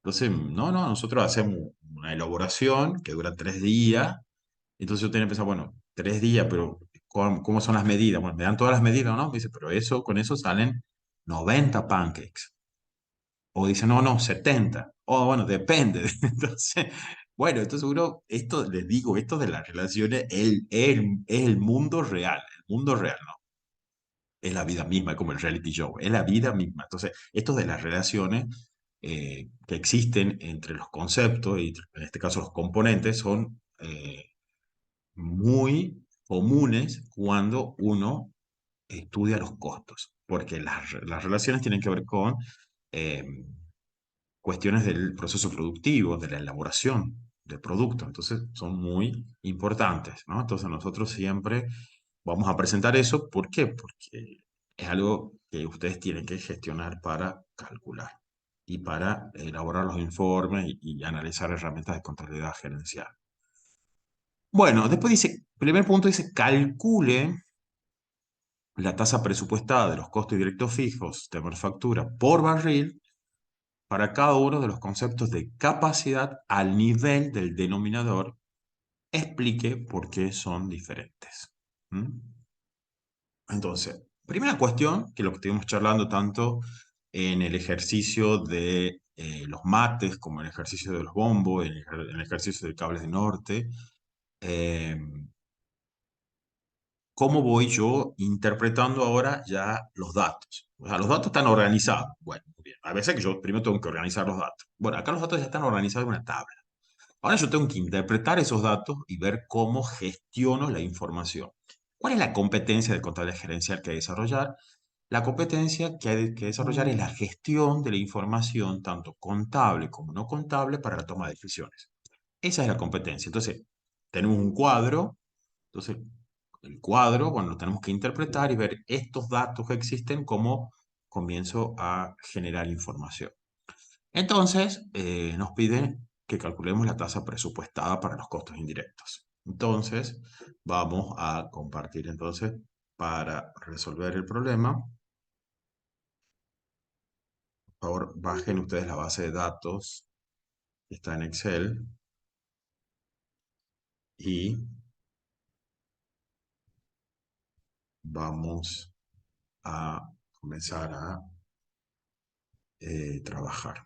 Entonces, no, no, nosotros hacemos una elaboración que dura 3 días. Entonces yo tenía que pensar, bueno, 3 días, pero ¿cómo son las medidas? Bueno, me dan todas las medidas, ¿no? Me dice, pero con eso salen 90 pancakes. O dice, no, no, 70. O bueno, depende. Entonces, bueno, entonces uno, esto, les digo, esto de las relaciones, es el mundo real, el mundo real, ¿no? Es la vida misma, como el reality show, es la vida misma. Entonces, esto de las relaciones que existen entre los conceptos, y en este caso los componentes, son muy comunes cuando uno estudia los costos, porque las relaciones tienen que ver con eh, cuestiones del proceso productivo, de la elaboración del producto, entonces son muy importantes, ¿no? Entonces nosotros siempre vamos a presentar eso, ¿por qué? Porque es algo que ustedes tienen que gestionar para calcular y para elaborar los informes y analizar herramientas de contabilidad gerencial. Bueno, después dice, primer punto dice, calcule la tasa presupuestada de los costos directos fijos de manufactura por barril para cada uno de los conceptos de capacidad al nivel del denominador, explique por qué son diferentes. ¿Mm? Entonces, primera cuestión, que lo que estuvimos charlando tanto en el ejercicio de los mates, como en el ejercicio de los bombos, en el ejercicio de cables de norte, eh, ¿cómo voy yo interpretando ahora ya los datos? O sea, los datos están organizados. Bueno, muy bien. A veces que yo primero tengo que organizar los datos. Bueno, acá los datos ya están organizados en una tabla. Ahora yo tengo que interpretar esos datos y ver cómo gestiono la información. ¿Cuál es la competencia de contabilidad gerencial que hay que desarrollar? La competencia que hay que desarrollar es la gestión de la información, tanto contable como no contable, para la toma de decisiones. Esa es la competencia. Entonces, tenemos un cuadro. Entonces, el cuadro, bueno, lo tenemos que interpretar y ver estos datos que existen, cómo comienzo a generar información. Entonces, nos piden que calculemos la tasa presupuestada para los costos indirectos. Entonces, vamos a compartir entonces para resolver el problema. Por favor, bajen ustedes la base de datos que está en Excel y vamos a comenzar a trabajar.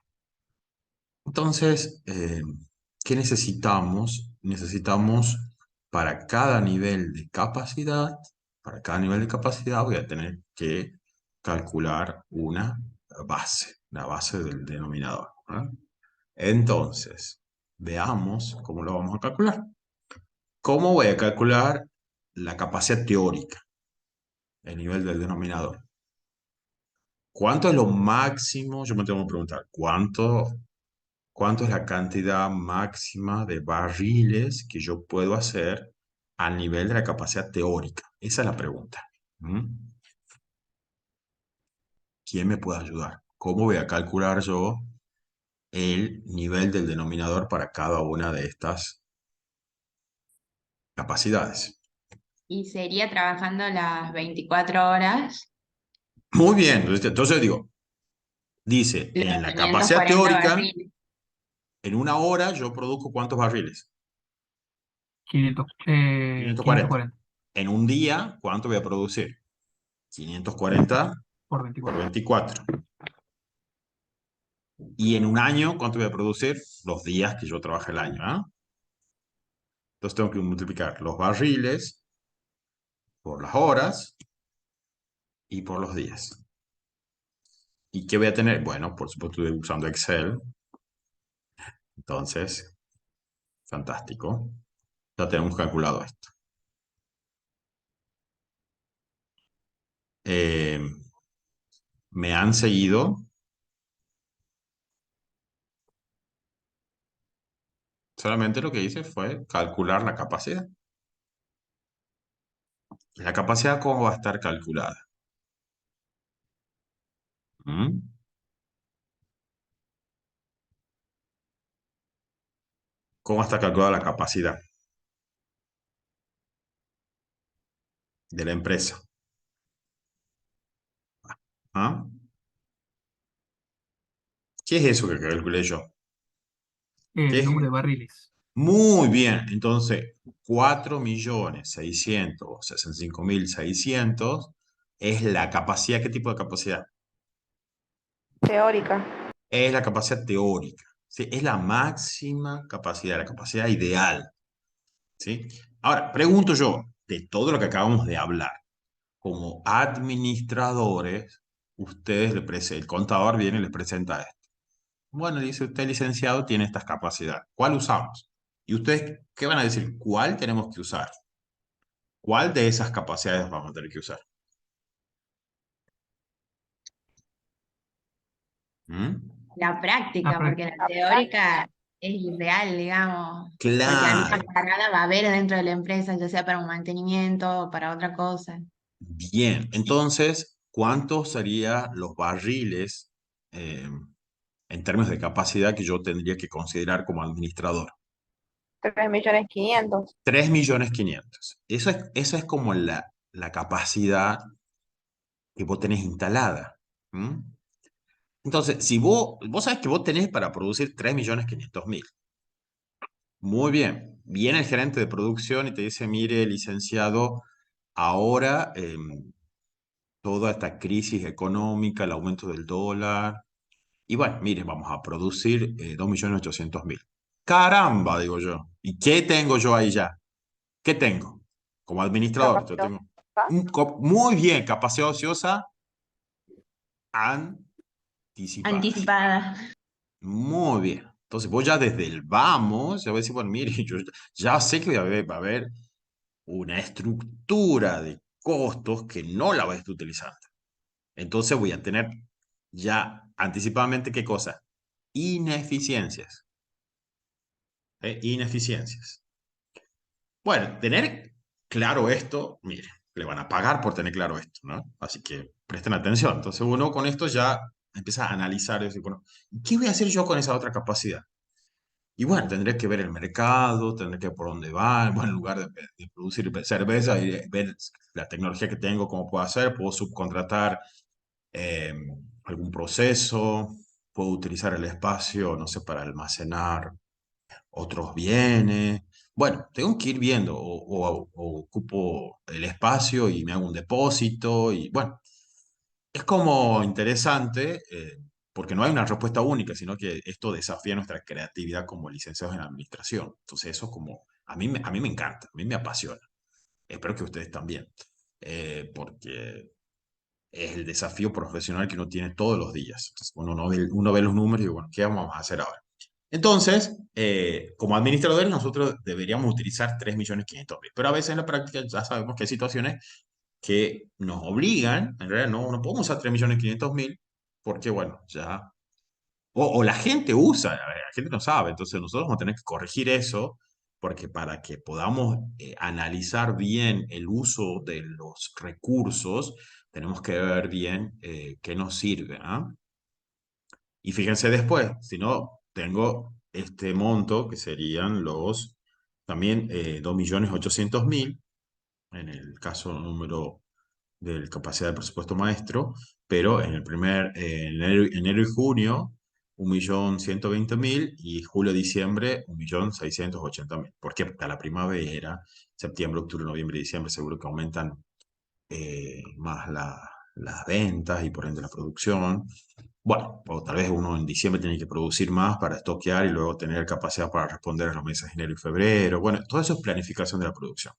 Entonces, ¿qué necesitamos? Necesitamos para cada nivel de capacidad, voy a tener que calcular una base, la base del denominador, ¿verdad? Entonces, veamos cómo lo vamos a calcular. ¿Cómo voy a calcular la capacidad teórica, el nivel del denominador? ¿Cuánto es lo máximo? Yo me tengo que preguntar, ¿cuánto es la cantidad máxima de barriles que yo puedo hacer a nivel de la capacidad teórica? Esa es la pregunta. ¿Mm? ¿Quién me puede ayudar? ¿Cómo voy a calcular yo el nivel del denominador para cada una de estas capacidades? Y sería trabajando las 24 horas, Muy bien, entonces digo, dice, los en la quinientos capacidad cuarenta teórica, barriles. en una hora yo produzco ¿cuántos barriles? 540. 540 En un día, ¿cuánto voy a producir? 540 por por 24. 24. Y en un año, ¿cuánto voy a producir? Los días que yo trabaje el año, ¿ah? Entonces tengo que multiplicar los barriles por las horas y por los días. ¿Y qué voy a tener? Bueno, por supuesto estoy usando Excel. Entonces, fantástico. Ya tenemos calculado esto. Eh, ¿Me han seguido? Solamente lo que hice fue calcular la capacidad. ¿La capacidad cómo va a estar calculada? ¿Mm? ¿Cómo está calculada la capacidad de la empresa? ¿Ah? ¿Qué es eso que calculé yo? ¿Qué El es? número de barriles. Muy bien, entonces 4.665.600 es la capacidad. ¿Qué tipo de capacidad? Teórica. Es la capacidad teórica, ¿sí? Es la máxima capacidad, la capacidad ideal, ¿sí? Ahora, pregunto yo, de todo lo que acabamos de hablar, como administradores, el contador viene y les presenta esto. Bueno, dice usted, licenciado, tiene estas capacidades. ¿Cuál usamos? ¿Y ustedes qué van a decir? ¿Cuál tenemos que usar? ¿Cuál de esas capacidades vamos a tener que usar? ¿Mm? La La práctica, porque la práctica. teórica es irreal, digamos, porque alguna Claro, parada va a haber dentro de la empresa, ya sea para un mantenimiento o para otra cosa. bien. Entonces, ¿cuántos serían los barriles en términos de capacidad que yo tendría que considerar como administrador? 3.500.000. 3.500.000. Esa es como la capacidad que vos tenés instalada. ¿Mm? Entonces, si vos sabés que vos tenés para producir 3.500.000. Muy bien. Viene el gerente de producción y te dice, mire, licenciado, ahora toda esta crisis económica, el aumento del dólar, y bueno, mire, vamos a producir 2.800.000. Caramba, digo yo. ¿Y qué tengo yo ahí ya? ¿Qué tengo? Como administrador, yo Capacidad. tengo muy bien, capacidad ociosa anticipada. Anticipada. Muy bien. Entonces vos ya desde el vamos, ya voy a decir, bueno, mire, yo ya sé que va a haber una estructura de costos que no la voy a estar utilizando. Entonces voy a tener ya anticipadamente, ¿qué cosa? Ineficiencias. Ineficiencias. Bueno, tener claro esto, mire, le van a pagar por tener claro esto, ¿no? Así que presten atención. Entonces uno con esto ya empieza a analizar y decir, bueno, ¿qué voy a hacer yo con esa otra capacidad? Y bueno, tendré que ver el mercado, tendré que ver por dónde va. Bueno, en lugar de producir cerveza y ver la tecnología que tengo, cómo puedo hacer, puedo subcontratar eh, algún proceso, puedo utilizar el espacio, no sé, para almacenar otros bienes. Bueno, tengo que ir viendo o ocupo el espacio y me hago un depósito y bueno, es como interesante porque no hay una respuesta única, sino que esto desafía nuestra creatividad como licenciados en administración. Entonces eso como, a mí me encanta, a mí me apasiona. Espero que ustedes también, porque es el desafío profesional que uno tiene todos los días. Entonces, uno ve los números y dice, bueno, ¿qué vamos a hacer ahora? Entonces, como administradores, nosotros deberíamos utilizar 3.500.000, pero a veces en la práctica ya sabemos que hay situaciones que nos obligan, en realidad no podemos usar 3.500.000 porque, bueno, ya, o la gente usa, la gente no sabe, entonces nosotros vamos a tener que corregir eso, porque para que podamos analizar bien el uso de los recursos, tenemos que ver bien qué nos sirve, ¿ah? Y fíjense después, si no, tengo este monto que serían los también 2.800.000 en el caso número de capacidad de presupuesto maestro, pero en el primer enero y junio 1.120.000 y julio-diciembre 1.680.000. ¿Por qué? Porque a la primavera, septiembre, octubre, noviembre y diciembre seguro que aumentan más las ventas y por ende la producción. Bueno, o tal vez uno en diciembre tiene que producir más para estoquear y luego tener capacidad para responder a los meses de enero y febrero. Bueno, todo eso es planificación de la producción.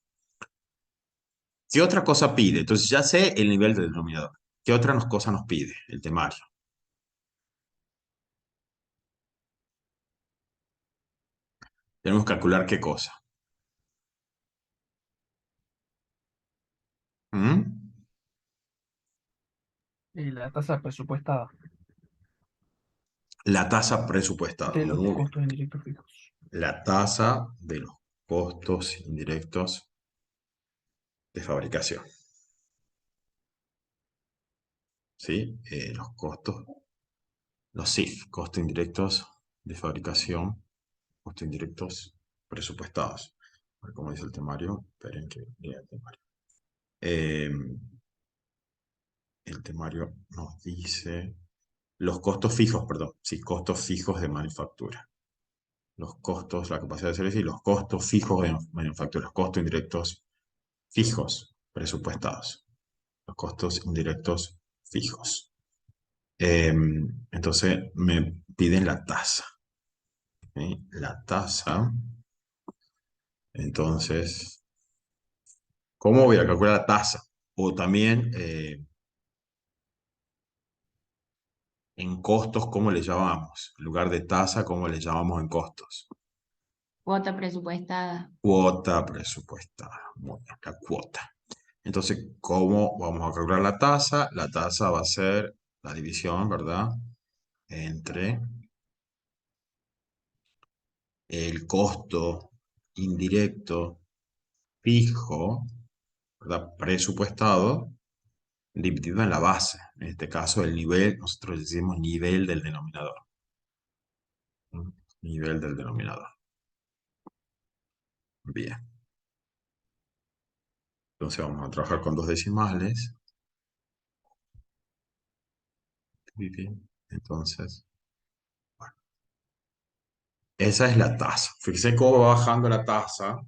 ¿Qué otra cosa pide? Entonces ya sé el nivel del denominador. ¿Qué otra cosa nos pide el temario? Tenemos que calcular qué cosa. ¿Mm? Y la tasa presupuestada La tasa presupuestada. de los Muy bien. costos indirectos fijos. La tasa de los costos indirectos de fabricación. ¿Sí? Los costos, los CIF, costos indirectos de fabricación, costos indirectos presupuestados. A ver cómo dice el temario. Esperen que lea el temario. Eh, el temario nos dice los costos fijos, perdón, sí, costos fijos de manufactura. Los costos, la capacidad de servicio y los costos fijos de manufactura, los costos indirectos fijos presupuestados, los costos indirectos fijos. Eh, entonces me piden la tasa. ¿Sí? La tasa. Entonces, ¿cómo voy a calcular la tasa? O también en costos, ¿cómo le llamamos? En lugar de tasa, ¿cómo le llamamos en costos? Cuota presupuestada. Cuota presupuestada. Muy bien, la cuota. Entonces, ¿cómo vamos a calcular la tasa? La tasa va a ser la división, ¿verdad? Entre el costo indirecto fijo, ¿verdad? Presupuestado, dividido en la base. En este caso, el nivel, nosotros decimos nivel del denominador. ¿Mm? Nivel del denominador. Bien. Entonces vamos a trabajar con dos decimales. Muy bien. Entonces, bueno, esa es la tasa. Fíjense cómo va bajando la tasa.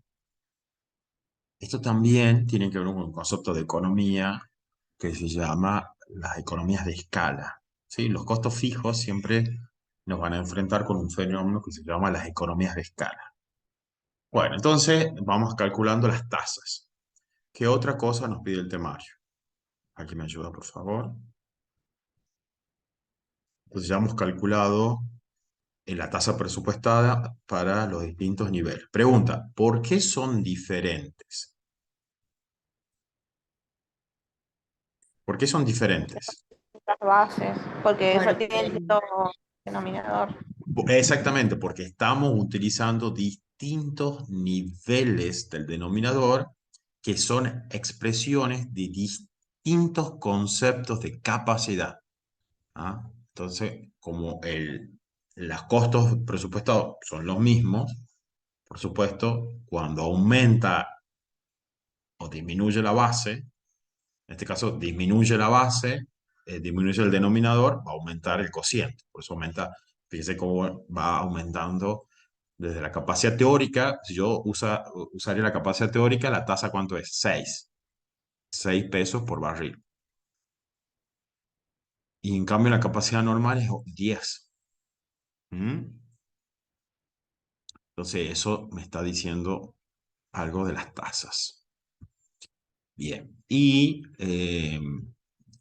Esto también tiene que ver con un concepto de economía que se llama las economías de escala. ¿Sí? Los costos fijos siempre nos van a enfrentar con un fenómeno que se llama las economías de escala. Bueno, entonces vamos calculando las tasas. ¿Qué otra cosa nos pide el temario? Aquí me ayuda, por favor. Entonces ya hemos calculado la tasa presupuestada para los distintos niveles. Pregunta, ¿por qué son diferentes? ¿Por qué son diferentes? Las bases, porque eso tiene el Porque, mismo denominador. Exactamente, porque estamos utilizando distintos niveles del denominador que son expresiones de distintos conceptos de capacidad. ¿Ah? Entonces, como los costos presupuestados son los mismos, por supuesto, cuando aumenta o disminuye la base, en este caso disminuye la base, disminuye el denominador, va a aumentar el cociente. Por eso aumenta, fíjese cómo va aumentando desde la capacidad teórica. Si yo usaría la capacidad teórica, la tasa ¿cuánto es? 6. 6 pesos por barril. Y en cambio la capacidad normal es 10. ¿Mm? Entonces eso me está diciendo algo de las tasas. Bien. Y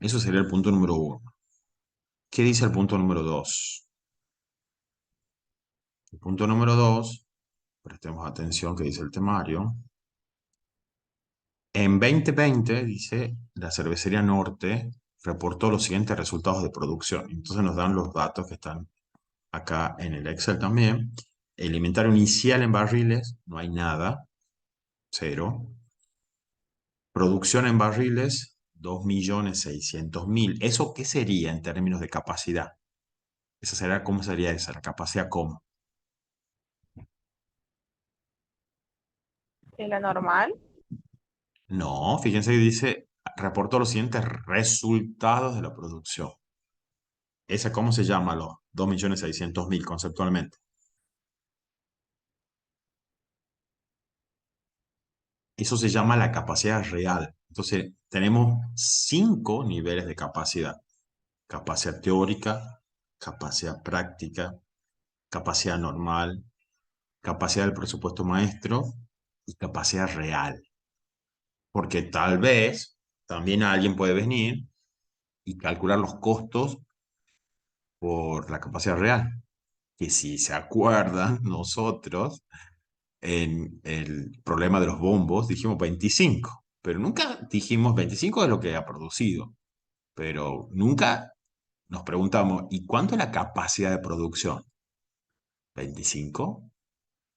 eso sería el punto número uno. ¿Qué dice el punto número dos? El punto número 2, prestemos atención que dice el temario. En 2020, dice, la Cervecería Norte reportó los siguientes resultados de producción. Entonces nos dan los datos que están acá en el Excel también. El inventario inicial en barriles, no hay nada, 0. Producción en barriles, 2.600.000. ¿Eso qué sería en términos de capacidad? ¿Cómo sería esa? ¿La capacidad cómo? ¿Es la normal? No, fíjense que dice, reportó los siguientes resultados de la producción. ¿Esa cómo se llama los 2.600.000 conceptualmente? Eso se llama la capacidad real. Entonces, tenemos 5 niveles de capacidad. Capacidad teórica, capacidad práctica, capacidad normal, capacidad del presupuesto maestro y capacidad real. Porque tal vez también alguien puede venir y calcular los costos por la capacidad real. Que si se acuerdan, nosotros en el problema de los bombos dijimos 25, pero nunca dijimos 25 de lo que ha producido, pero nunca nos preguntamos, ¿y cuánto es la capacidad de producción? ¿25?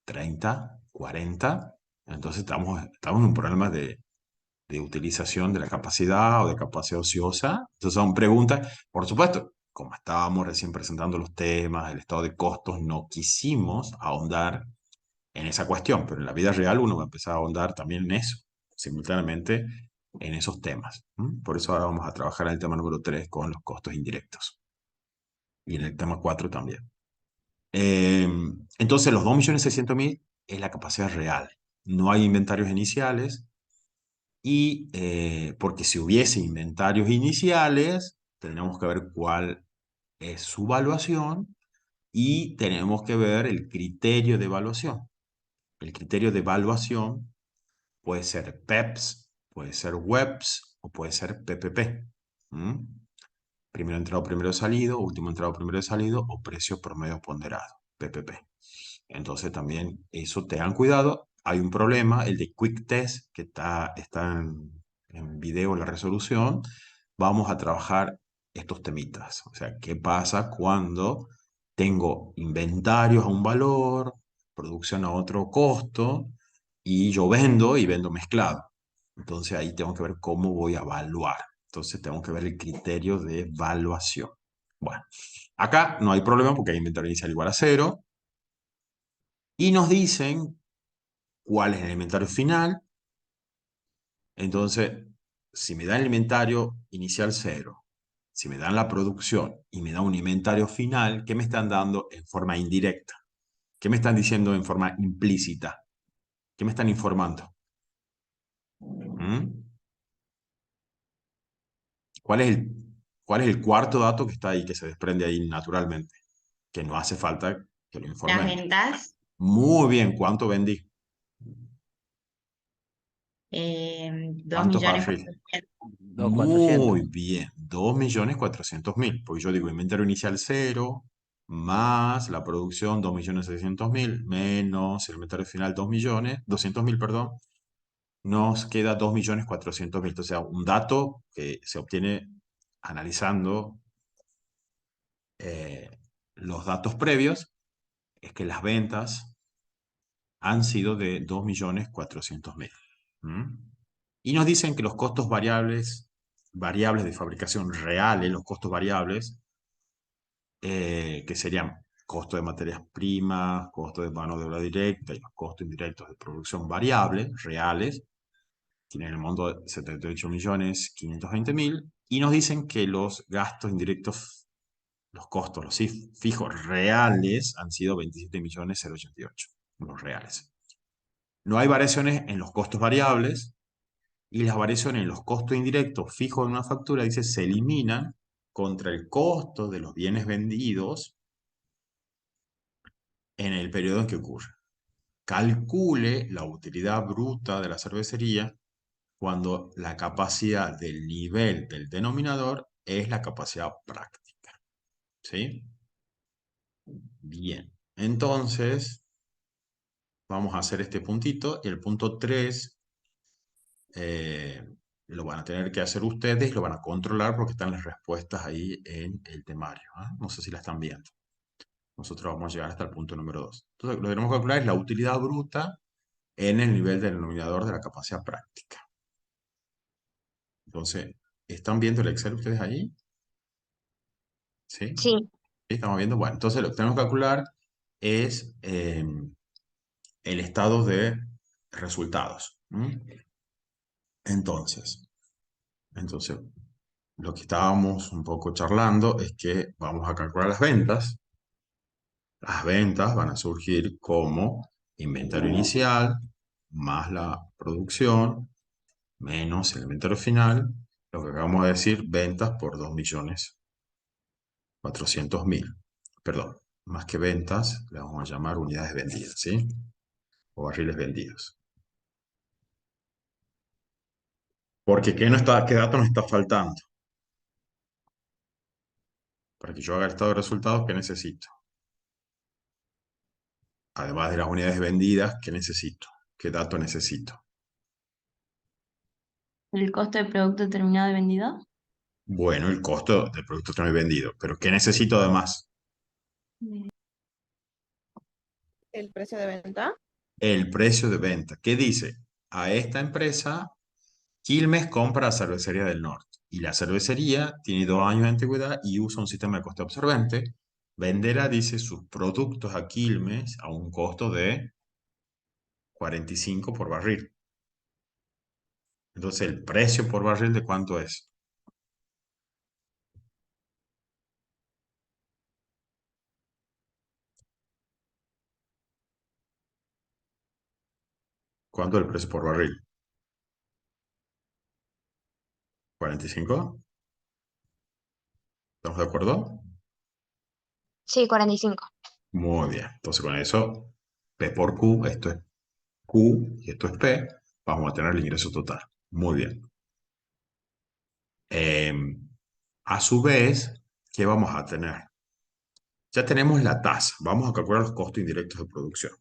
¿30? ¿40? Entonces estamos en un problema de utilización de la capacidad o de capacidad ociosa. Entonces son preguntas, por supuesto, como estábamos recién presentando los temas, el estado de costos, no quisimos ahondar en esa cuestión, pero en la vida real uno va a empezar a ahondar también en eso, simultáneamente en esos temas. Por eso ahora vamos a trabajar en el tema número 3 con los costos indirectos y en el tema 4 también. Eh, entonces los 2.600.000 es la capacidad real. No hay inventarios iniciales y porque si hubiese inventarios iniciales, tendríamos que ver cuál es su evaluación y tenemos que ver el criterio de evaluación. El criterio de evaluación puede ser PEPS, puede ser WEPS o puede ser PPP. ¿Mm? Primero entrado, primero salido, último entrado, primero salido o precio promedio ponderado, PPP. Entonces también eso tengan cuidado. Hay un problema, el de Quick Test, que está en video la resolución. Vamos a trabajar estos temitas. O sea, ¿qué pasa cuando tengo inventarios a un valor, producción a otro costo, y yo vendo y vendo mezclado? Entonces ahí tengo que ver cómo voy a evaluar. Entonces tengo que ver el criterio de evaluación. Bueno, acá no hay problema porque hay inventario inicial igual a 0. Y nos dicen cuál es el inventario final. Entonces, si me dan el inventario inicial 0, si me dan la producción y me dan un inventario final, ¿qué me están dando en forma indirecta? ¿Qué me están diciendo en forma implícita? ¿Qué me están informando? ¿Mm? ¿Cuál es cuál es el cuarto dato que está ahí, que se desprende ahí naturalmente? Que no hace falta que lo Las informemos. ventas, Muy bien, ¿cuánto vendí? dos ¿Cuántos millones barriles? 400. 2.400. Muy bien, 2.400.000, porque yo digo inventario inicial 0, más la producción 2.600.000, menos el inventario final 2.200.000, perdón, nos queda 2.400.000. O sea, un dato que se obtiene analizando eh, los datos previos es que las ventas han sido de 2.400.000. Y nos dicen que los costos variables de fabricación reales, los costos variables, que serían costo de materias primas, costo de mano de obra directa y los costos indirectos de producción variables, reales, tienen el monto de 78.520.000, y nos dicen que los gastos indirectos, los costos, los fijos reales, han sido 27.088, los reales. No hay variaciones en los costos variables, y las variaciones en los costos indirectos fijos en una factura, dice, se eliminan contra el costo de los bienes vendidos en el periodo en que ocurre. Calcule la utilidad bruta de la cervecería cuando la capacidad del nivel del denominador es la capacidad práctica. ¿Sí? Bien. Entonces, vamos a hacer este puntito y el punto 3 lo van a tener que hacer ustedes y lo van a controlar porque están las respuestas ahí en el temario. ¿Ah? No sé si la están viendo. Nosotros vamos a llegar hasta el punto número 2. Entonces, lo que tenemos que calcular es la utilidad bruta en el nivel del denominador de la capacidad práctica. Entonces, ¿están viendo el Excel ustedes ahí? ¿Sí? Sí. ¿Sí? ¿Estamos viendo? Bueno, entonces lo que tenemos que calcular es el estado de resultados. ¿Mm? Entonces, entonces, lo que estábamos un poco charlando es que vamos a calcular las ventas. Las ventas van a surgir como inventario inicial más la producción menos el inventario final. Lo que acabamos de decir, ventas por 2.400.000. Perdón, más que ventas, le vamos a llamar unidades vendidas, ¿sí? O barriles vendidos. Porque ¿qué, no está, qué dato nos está faltando? Para que yo haga el estado de resultados, ¿qué necesito? Además de las unidades vendidas, ¿qué necesito? ¿Qué dato necesito? ¿El costo del producto terminado y vendido? Bueno, el costo del producto terminado y vendido. ¿Pero qué necesito además? El precio de venta. El precio de venta. ¿Qué dice? A esta empresa, Quilmes compra a Cervecería del Norte. Y la cervecería tiene 2 años de antigüedad y usa un sistema de coste absorbente. Venderá, dice, sus productos a Quilmes a un costo de 45 por barril. Entonces, ¿el precio por barril de cuánto es? ¿Cuánto es el precio por barril? ¿45? ¿Estamos de acuerdo? Sí, 45. Muy bien. Entonces, con eso, P por Q, esto es Q y esto es P, vamos a tener el ingreso total. Muy bien. A su vez, ¿qué vamos a tener? Ya tenemos la tasa. Vamos a calcular los costos indirectos de producción,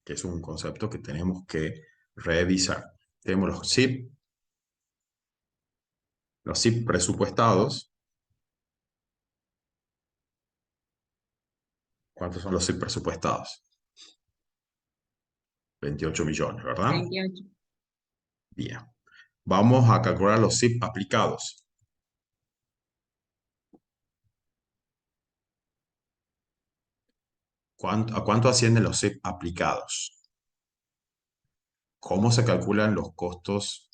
que es un concepto que tenemos que revisar. Tenemos los SIP presupuestados. ¿Cuántos son los SIP presupuestados? 28 millones, ¿verdad? 28. Bien. Vamos a calcular los SIP aplicados. ¿A cuánto ascienden los SIP aplicados? ¿Cómo se calculan los costos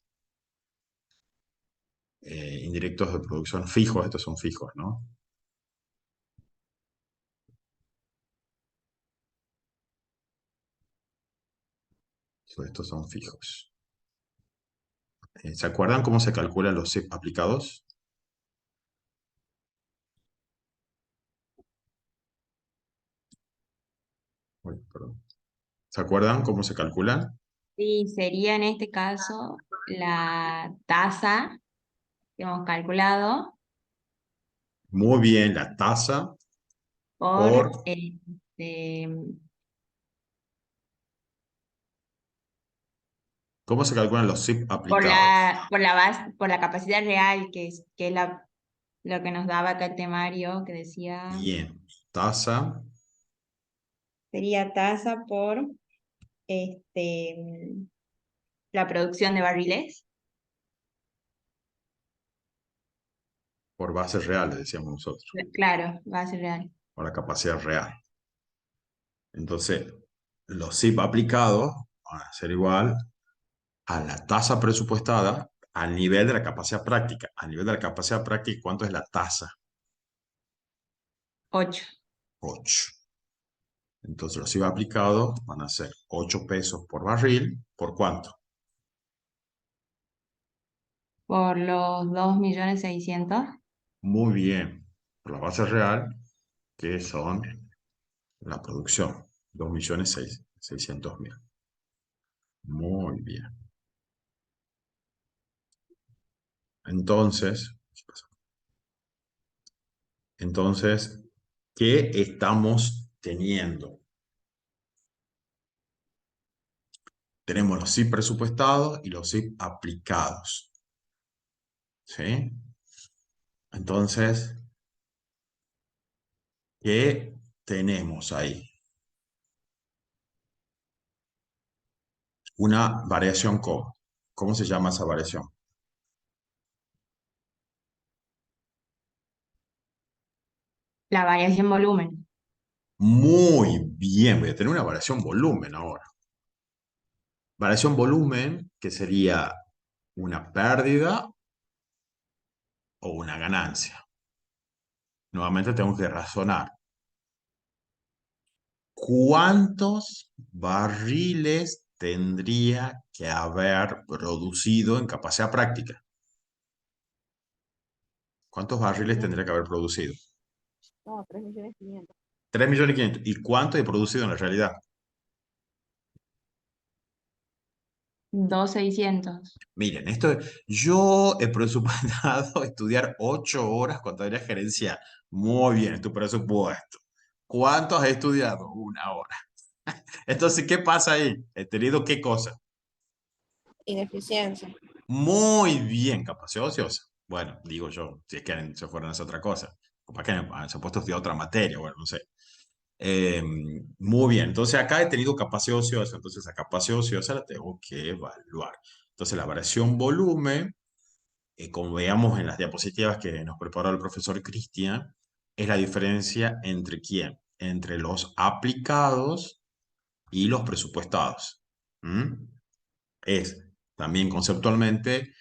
indirectos de producción fijos? Estos son fijos, ¿no? Estos son fijos. ¿Se acuerdan cómo se calculan los SIP aplicados? Uy, perdón. ¿Se acuerdan cómo se calculan? Sí, sería en este caso la tasa que hemos calculado Muy bien, la tasa por, por... ¿Cómo se calculan los SIP aplicados? por la capacidad real, que es lo que nos daba acá el temario, que decía, Bien, tasa sería tasa por este, la producción de barriles. por bases reales, decíamos nosotros, Claro, base real. o la capacidad real. Entonces, los SIP aplicados van a ser igual a la tasa presupuestada al nivel de la capacidad práctica. Al nivel de la capacidad práctica, ¿cuánto es la tasa? 8. 8. Entonces los IVA aplicados van a ser 8 pesos por barril. ¿Por cuánto? Por los 2.600.000. Muy bien. Por la base real, que son la producción. 2.600.000. Muy bien. Entonces, ¿qué estamos teniendo? Tenemos los SIP presupuestados y los SIP aplicados. ¿Sí? Entonces, ¿qué tenemos ahí? Una variación ¿cómo? ¿Cómo se llama esa variación? La variación volumen. Muy bien, voy a tener una variación volumen ahora. Variación volumen, que sería una pérdida o una ganancia. Nuevamente tengo que razonar. ¿Cuántos barriles tendría que haber producido en capacidad práctica? ¿Cuántos barriles tendría que haber producido? No, 3.500.000. 3.500.000. ¿Y cuánto he producido en la realidad? 2.600. Miren, yo he presupuestado estudiar 8 horas contabilidad gerencial. Muy bien, tu presupuesto. ¿Cuánto has estudiado? 1 hora. Entonces, ¿qué pasa ahí? ¿He tenido qué cosa? Ineficiencia. Muy bien, capacidad ociosa. Bueno, digo yo, si es que se fueran a hacer otra cosa. Capaz que se han puesto a estudiar otra materia, bueno, no sé. Eh, Muy bien, entonces acá he tenido capacidad ociosa, entonces la capacidad ociosa la tengo que evaluar. Entonces la variación volumen, como veamos en las diapositivas que nos preparó el profesor Cristian, es la diferencia entre quién, entre los aplicados y los presupuestados. ¿Mm? Es también conceptualmente,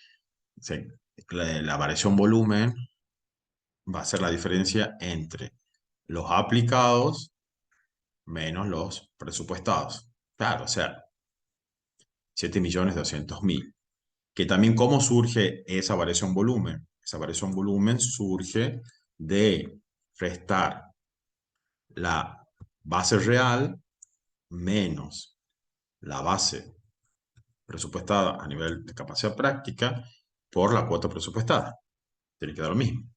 sí, la variación volumen va a ser la diferencia entre los aplicados menos los presupuestados. Claro, o sea, 7.200.000. Que también, ¿cómo surge esa variación volumen? Esa variación volumen surge de restar la base real menos la base presupuestada a nivel de capacidad práctica por la cuota presupuestada. Tiene que dar lo mismo.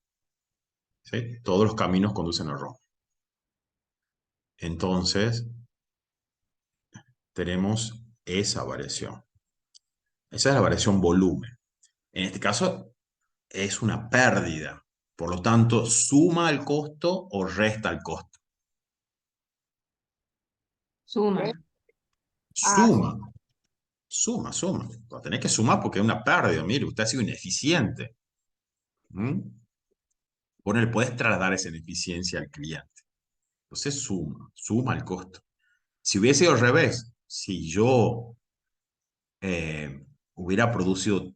¿Sí? Todos los caminos conducen a Roma. Entonces, tenemos esa variación. Esa es la variación volumen. En este caso, es una pérdida. Por lo tanto, ¿suma el costo o resta el costo? Suma. Ah, Suma, suma. Va a tener que sumar porque es una pérdida. Mire, usted ha sido ineficiente. ¿Mm? Vos no le puedes trasladar esa ineficiencia al cliente. Entonces, suma el costo. Si hubiese sido al revés, si yo hubiera producido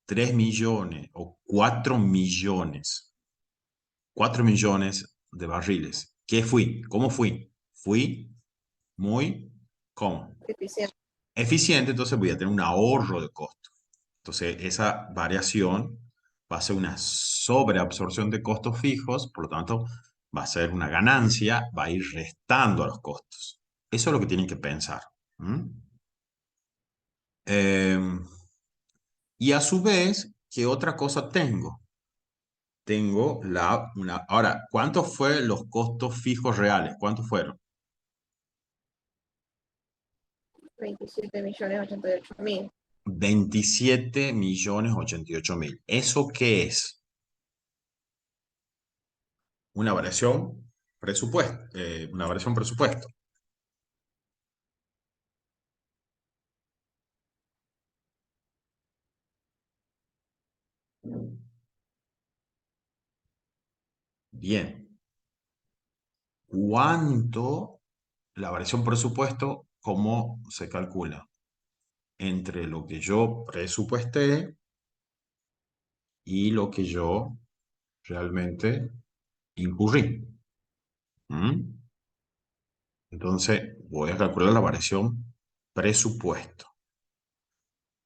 3 millones o 4 millones, 4 millones de barriles, ¿qué fui? ¿Cómo fui? Fui muy, ¿cómo? eficiente. Eficiente, entonces voy a tener un ahorro de costo. Entonces, esa variación va a ser una sobreabsorción de costos fijos, por lo tanto, va a ser una ganancia, va a ir restando a los costos. Eso es lo que tienen que pensar. ¿Mm? Y a su vez, ¿qué otra cosa tengo? Tengo Ahora, ¿cuántos fueron los costos fijos reales? ¿Cuántos fueron? 27.088.000. 27.088.000. ¿Eso qué es? Una variación presupuesto. Una variación presupuesto. Bien. ¿Cuánto la variación presupuesto, cómo se calcula? Entre lo que yo presupuesté y lo que yo realmente incurrí. ¿Mm? Entonces, voy a calcular la variación presupuesto.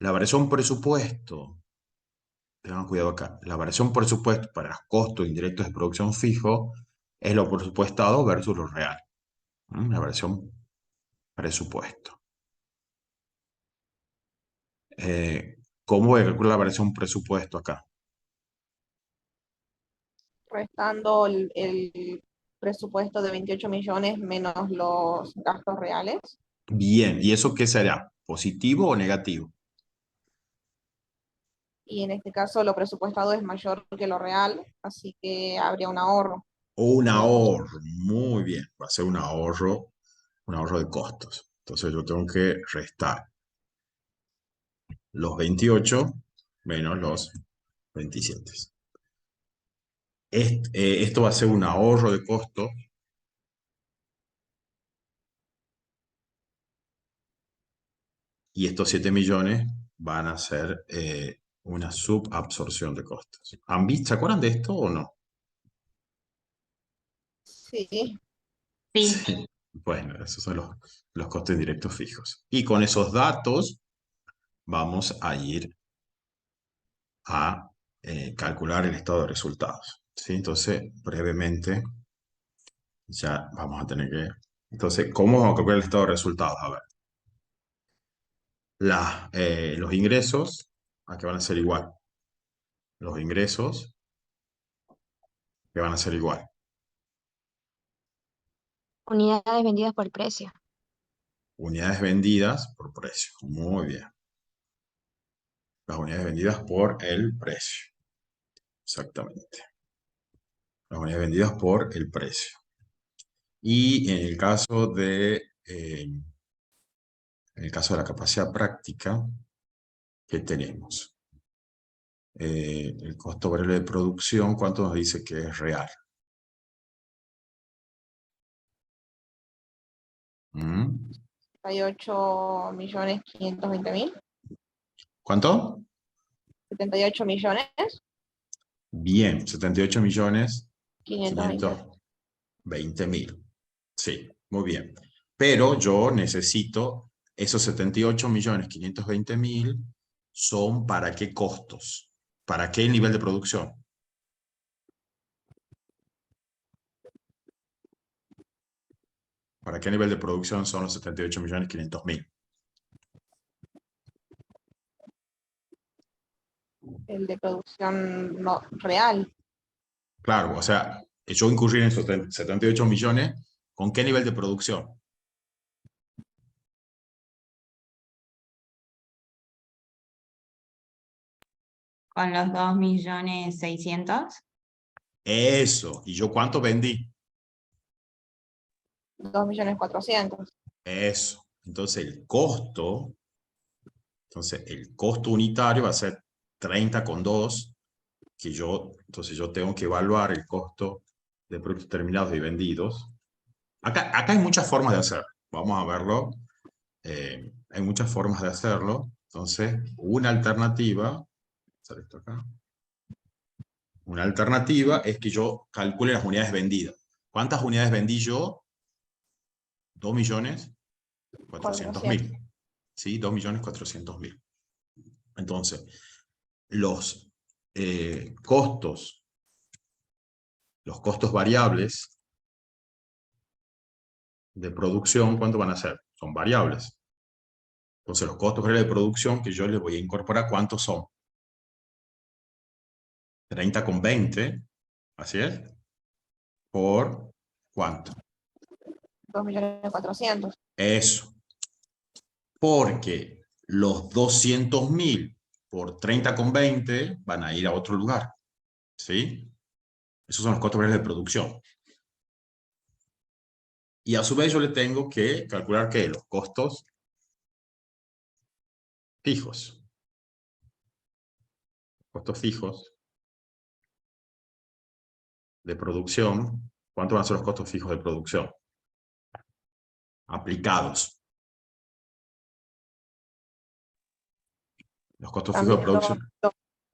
La variación presupuesto, tengan cuidado acá, la variación presupuesto para los costos indirectos de producción fijo es lo presupuestado versus lo real. La variación presupuesto. ¿Cómo voy a calcular la variación presupuesto acá? Restando el presupuesto de 28 millones menos los gastos reales. Bien, ¿y eso qué será? ¿Positivo o negativo? Y en este caso lo presupuestado es mayor que lo real, así que habría un ahorro. Un Sería positivo. ahorro, muy bien, va a ser un ahorro de costos. Entonces yo tengo que restar los 28 menos los 27. Esto va a ser un ahorro de costos y estos 7 millones van a ser una subabsorción de costos. ¿Se acuerdan de esto o no? Sí, Sí, Sí. Bueno, esos son los costos indirectos fijos. Y con esos datos vamos a ir a calcular el estado de resultados. ¿Sí? Entonces, brevemente, ya vamos a tener que... Entonces, ¿cómo vamos a calcular el estado de resultados? A ver, los ingresos, ¿a qué van a ser igual? Los ingresos, que van a ser igual. Unidades vendidas por precio. Unidades vendidas por precio. Muy bien. Las unidades vendidas por el precio. Exactamente. Las unidades vendidas por el precio. Y en el caso de la capacidad práctica, ¿qué tenemos? El costo variable de producción, ¿cuánto nos dice que es real? ¿Mm? 78.520.000. ¿Cuánto? 78 millones Bien, 78 millones 520. 520 mil. Sí, muy bien. Pero yo necesito esos 78 millones 520 mil, ¿son para qué costos? ¿Para qué nivel de producción? ¿Para qué nivel de producción son los 78 millones 500 mil? El de producción no, real. Claro, o sea, yo incurrir en esos 78 millones, ¿con qué nivel de producción? con los 2.600.000. Eso. ¿Y yo cuánto vendí? 2.400.000. Eso. Entonces el costo unitario va a ser 30,2, entonces yo tengo que evaluar el costo de productos terminados y vendidos. Acá hay muchas formas de hacer. Vamos a verlo. Hay muchas formas de hacerlo. Entonces, sale esto acá. Una alternativa es que yo calcule las unidades vendidas. ¿Cuántas unidades vendí yo? 2.400.000. ¿Sí? 2.400.000. Entonces, los costos variables de producción, ¿cuánto van a ser? Son variables. Entonces, los costos variables de producción que yo les voy a incorporar, ¿cuántos son? 30,20, así es, por ¿cuánto? 2.400.000. Eso, porque los 200.000 por 30,20 van a ir a otro lugar, ¿sí? Esos son los costos variables de producción. Y a su vez yo le tengo que calcular ¿qué? Los costos fijos. Costos fijos de producción. ¿Cuántos van a ser los costos fijos de producción? Aplicados. Los costos fijos de También producción.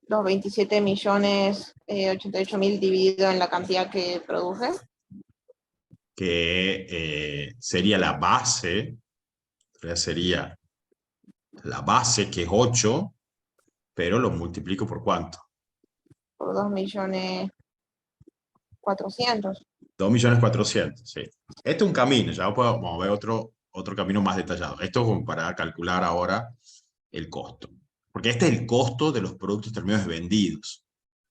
los 27.088.000 dividido en la cantidad que produje. Que sería la base. Sería la base que es 8, pero lo multiplico por ¿cuánto? Por 2.400.000. 2.400.000, sí. Este es un camino, ya vamos a ver otro camino más detallado. Esto es como para calcular ahora el costo. Porque este es el costo de los productos terminados vendidos.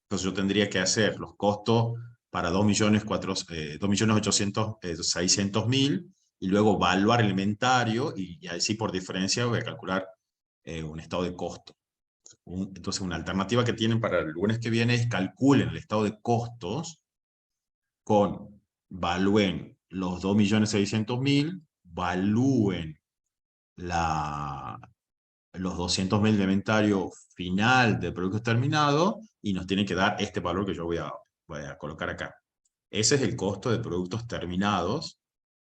Entonces yo tendría que hacer los costos para 2.800.000 y luego evaluar el inventario, y así por diferencia voy a calcular un estado de costo. Entonces, una alternativa que tienen para el lunes que viene es calculen el estado de costos valúen los 2.600.000, valúen los 200.000 de inventario final de productos terminados, y nos tienen que dar este valor que yo voy a colocar acá. Ese es el costo de productos terminados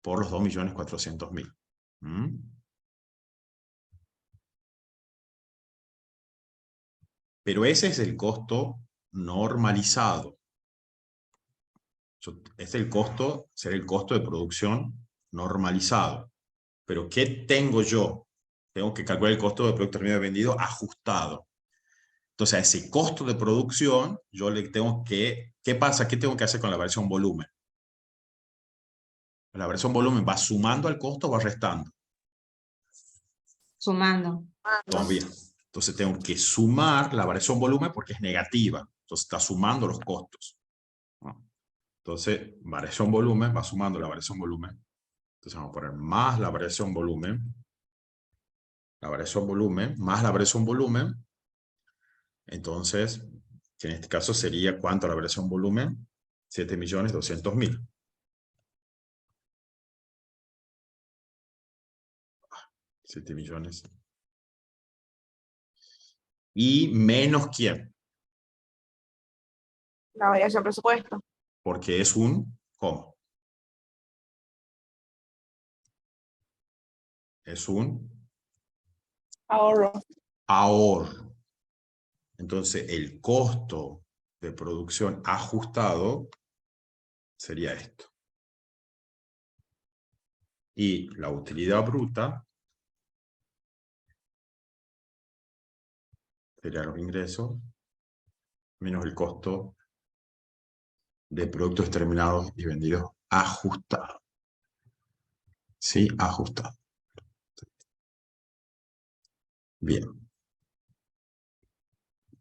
por los 2.400.000. Pero ese es el costo normalizado. Es el costo, será el costo de producción normalizado. Pero ¿qué tengo yo? Tengo que calcular el costo de producto terminado vendido ajustado. Entonces, a ese costo de producción, yo le tengo que... ¿Qué pasa? ¿Qué tengo que hacer con la variación volumen? La variación volumen va sumando al costo o va restando. Sumando. Todavía. Entonces tengo que sumar la variación volumen porque es negativa. Entonces está sumando los costos. Entonces, variación volumen va sumando la variación volumen. Entonces vamos a poner más la variación volumen. La variación volumen más la variación volumen. Entonces, que en este caso sería ¿cuánto la variación volumen? 7.200.000. $7.000.000. ¿Y menos quién? La variación presupuesto. Porque es un, ¿cómo? Es un Ahorro. ahorro. Entonces, el costo de producción ajustado sería esto. Y la utilidad bruta sería los ingresos menos el costo de productos terminados y vendidos ajustado. Sí, ajustado. Bien.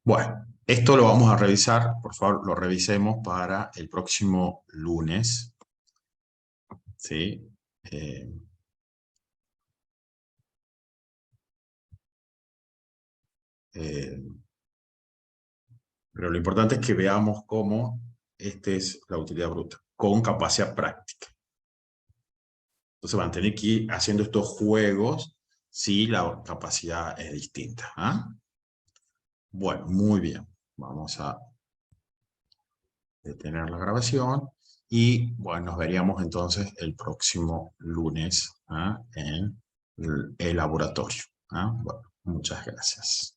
Bueno, esto lo vamos a revisar, por favor, lo revisemos para el próximo lunes. ¿Sí? Pero lo importante es que veamos cómo esta es la utilidad bruta, con capacidad práctica. Entonces van a tener que ir haciendo estos juegos si la capacidad es distinta. Bueno, muy bien. Vamos a detener la grabación y bueno, nos veríamos entonces el próximo lunes en el laboratorio. Bueno, muchas gracias.